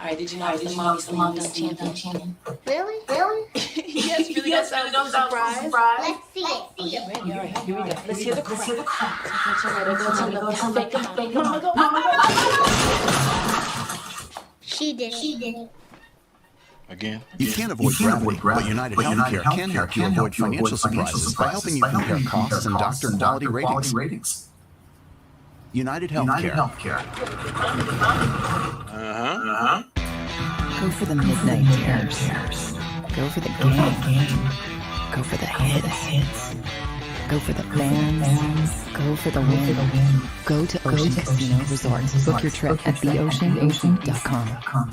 J: All right, did you know the mommy's champion?
K: Really?
J: Yes, really. Yes, I was surprised.
K: Let's see it.
J: Ready? All right, here we go. Let's hear the crowd.
K: She did it.
M: Again? You can't avoid gravity, but United Healthcare can help you avoid financial surprises by helping you compare costs and doctor quality ratings. United Healthcare.
P: Go for the midnight dares. Go for the game. Go for the hits. Go for the fans. Go for the win. Go to Ocean Casino Resort. Book your trip at theoceanocean.com.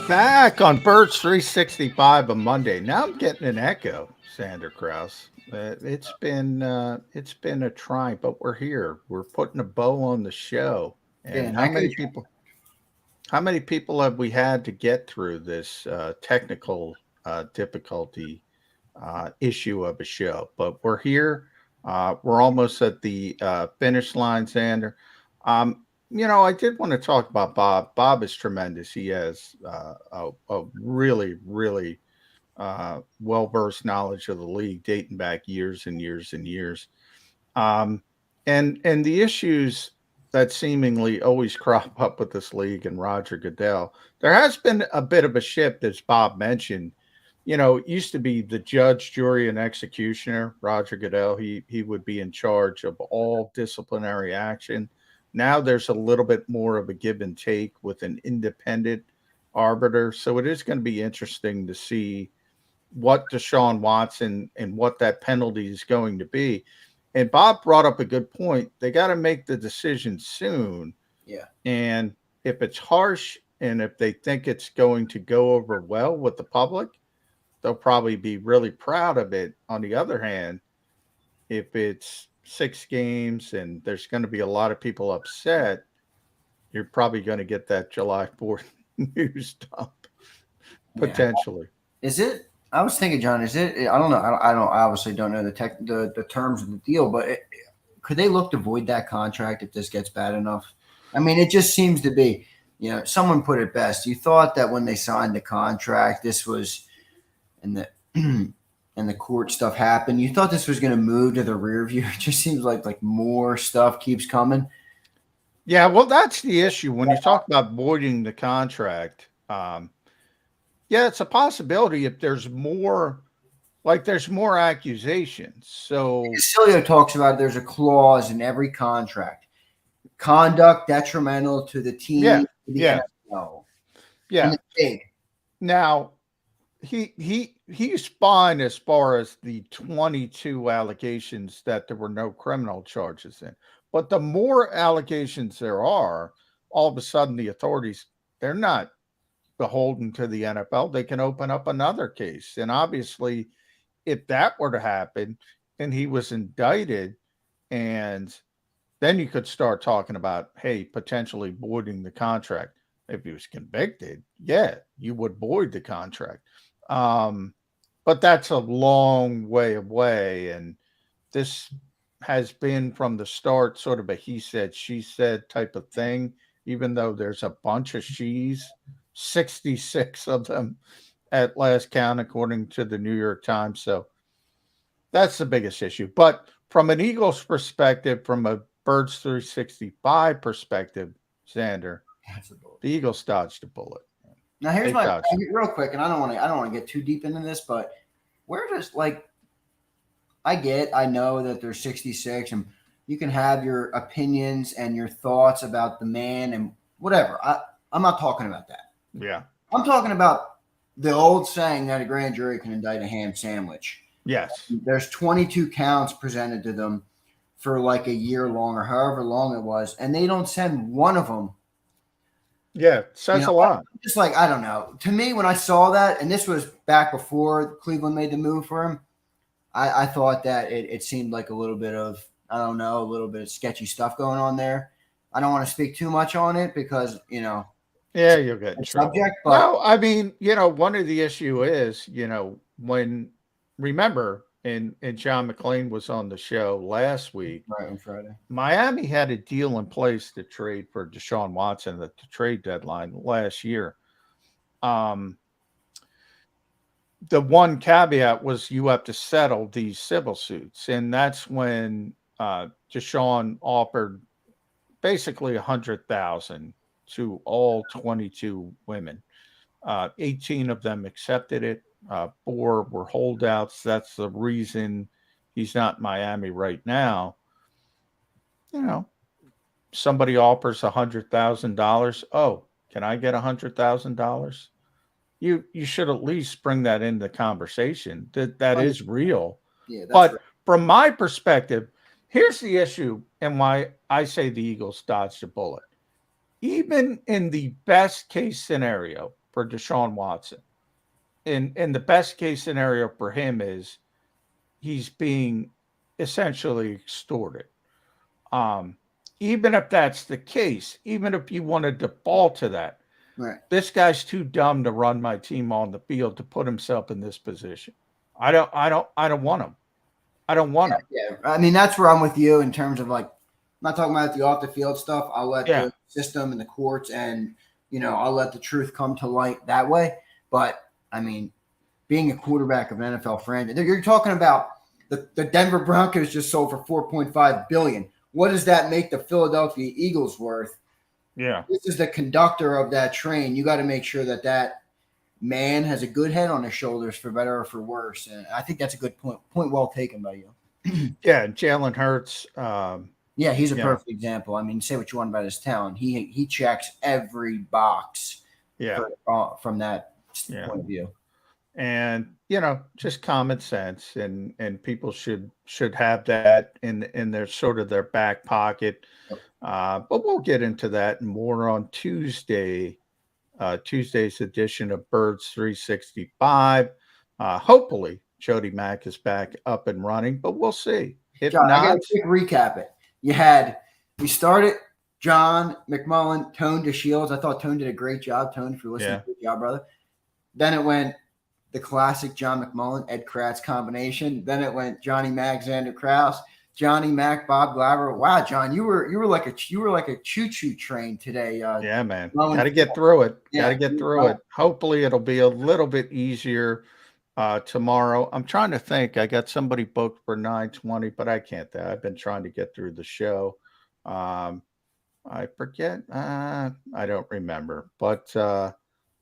D: Back on Birds 365 on Monday. Now I'm getting an echo, Sander Krause. It's been a trying, but we're here. We're putting a bow on the show. And how many people have we had to get through this technical difficulty issue of a show? But we're here. We're almost at the finish line, Sander. I did want to talk about Bob. Bob is tremendous. He has a really, really well-versed knowledge of the league dating back years and years and years. And the issues that seemingly always crop up with this league and Roger Goodell, there has been a bit of a shift, as Bob mentioned. It used to be the judge, jury, and executioner, Roger Goodell. He would be in charge of all disciplinary action. Now there's a little bit more of a give and take with an independent arbiter. So it is going to be interesting to see what Deshaun Watson and what that penalty is going to be. And Bob brought up a good point. They got to make the decision soon.
R: Yeah.
D: And if it's harsh and if they think it's going to go over well with the public, they'll probably be really proud of it. On the other hand, if it's 6 games and there's going to be a lot of people upset, you're probably going to get that July 4th news dump potentially.
R: Is it? I was thinking, John, is it? I don't know. I obviously don't know the terms of the deal, but could they look to void that contract if this gets bad enough? I mean, it just seems to be, someone put it best. You thought that when they signed the contract, this was in the and the court stuff happened, you thought this was going to move to the rear view. It just seems like more stuff keeps coming.
D: Yeah, well, that's the issue. When you talk about voiding the contract, it's a possibility if there's more accusations. So
R: Cilio talks about there's a clause in every contract. Conduct detrimental to the team.
D: Yeah.
R: NFL.
D: Yeah.
R: And it's big.
D: Now, he's fine as far as the 22 allegations that there were no criminal charges in. But the more allegations there are, all of a sudden the authorities, they're not beholden to the NFL. They can open up another case. And obviously, if that were to happen and he was indicted, and then you could start talking about, hey, potentially voiding the contract. If he was convicted, you would void the contract. But that's a long way away. And this has been from the start sort of a he said, she said type of thing, even though there's a bunch of she's, 66 of them at last count, according to the New York Times. So that's the biggest issue. But from an Eagles perspective, from a Birds 365 perspective, Xander, the Eagles dodged a bullet.
R: Now here's my real quick, and I don't want to get too deep into this, but where does I know that there's 66 and you can have your opinions and your thoughts about the man and whatever. I'm not talking about that.
D: Yeah.
R: I'm talking about the old saying that a grand jury can indict a ham sandwich.
D: Yes.
R: There's 22 counts presented to them for like a year long or however long it was, and they don't send one of them.
D: Yeah, says a lot.
R: Just I don't know. To me, when I saw that, and this was back before Cleveland made the move for him, I thought that it seemed like a little bit of, I don't know, a little bit of sketchy stuff going on there. I don't want to speak too much on it because,
D: yeah, you'll get in trouble.
R: Subject, but
D: well, I mean, one of the issue is, when remember, and John McMullen was on the show last week.
R: Right, on Friday.
D: Miami had a deal in place to trade for Deshaun Watson at the trade deadline last year. the one caveat was you have to settle these civil suits. And that's when Deshaun offered basically $100,000 to all 22 women. 18 of them accepted it. 4 were holdouts. That's the reason he's not in Miami right now. You know, somebody offers $100,000. Oh, can I get $100,000? You should at least bring that into conversation. That is real.
R: Yeah,
D: but
R: right.
D: From my perspective, here's the issue and why I say the Eagles dodged a bullet. Even in the best case scenario for Deshaun Watson, and the best case scenario for him is he's being essentially extorted. Even if that's the case, even if you want to default to that,
R: right,
D: this guy's too dumb to run my team on the field to put himself in this position. I don't want him. I don't want him.
R: Yeah, I mean, that's where I'm with you in terms of, like, I'm not talking about the off the field stuff. I'll let the system and the courts and, you know, I'll let the truth come to light that way. But I mean, being a quarterback of an NFL franchise, you're talking about the Denver Broncos just sold for $4.5 billion. What does that make the Philadelphia Eagles worth?
D: Yeah.
R: This is the conductor of that train. You got to make sure that man has a good head on his shoulders, for better or for worse. And I think that's a good point. Point well taken by you.
D: Yeah, Jalen Hurts.
R: Yeah, he's a perfect example. I mean, say what you want about his talent. He checks every box.
D: Yeah.
R: From that point of view.
D: And, you know, just common sense, and people should have that in their sort of their back pocket. But we'll get into that and more on Tuesday's edition of Birds 365. Hopefully Jody Mack is back up and running, but we'll see. If
R: John,
D: not,
R: I got to quick recap it. We started John McMullen, Tone to Shields. I thought Tone did a great job. Tone, if you're listening, good job, brother. Then it went the classic John McMullen, Ed Kratz combination. Then it went Johnny Mack, Xander Krause, Johnny Mack, Bob Glaber. Wow, John, you were like a choo-choo train today.
D: Yeah, man. Got to get through it. Got to get through it. Hopefully it'll be a little bit easier tomorrow. I'm trying to think. I got somebody booked for 9:20, but I can't. I've been trying to get through the show. I forget. I don't remember, but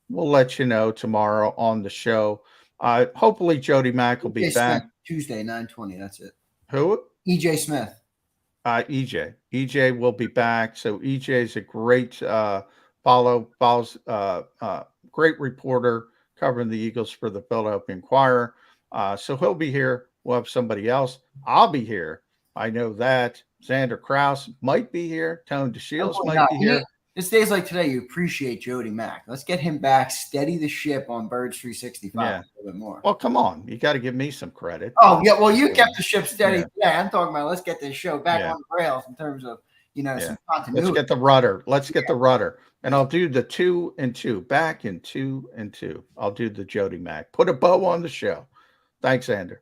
D: we'll let you know tomorrow on the show. Hopefully Jody Mack will be back
R: Tuesday, 9:20. That's it.
D: Who?
R: EJ Smith.
D: EJ will be back. So EJ is a great follows great reporter covering the Eagles for the Philadelphia Inquirer. So he'll be here. We'll have somebody else. I'll be here. I know that. Xander Krause might be here. Tone DeShields might be here.
R: It's days like today, you appreciate Jody Mack. Let's get him back, steady the ship on Birds 365 a little bit more.
D: Well, come on. You got to give me some credit.
R: Oh, yeah. Well, you kept the ship steady. Yeah, I'm talking about let's get this show back on the rails in terms of, some continuity.
D: Let's get the rudder. Get the rudder. And I'll do the 2 and 2, back in 2 and 2. I'll do the Jody Mack. Put a bow on the show. Thanks, Xander.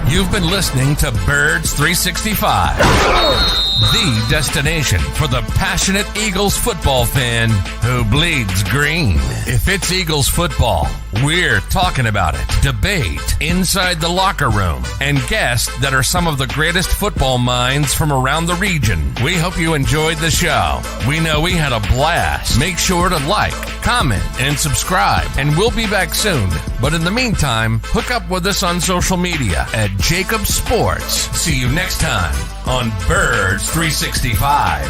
A: You've been listening to Birds 365, the destination for the passionate Eagles football fan who bleeds green. If it's Eagles football, we're talking about it. Debate inside the locker room and guests that are some of the greatest football minds from around the region. We hope you enjoyed the show. We know we had a blast. Make sure to like, comment, and subscribe, and we'll be back soon. But in the meantime, hook up with us on social media at JAKIB Sports. See you next time on Birds 365.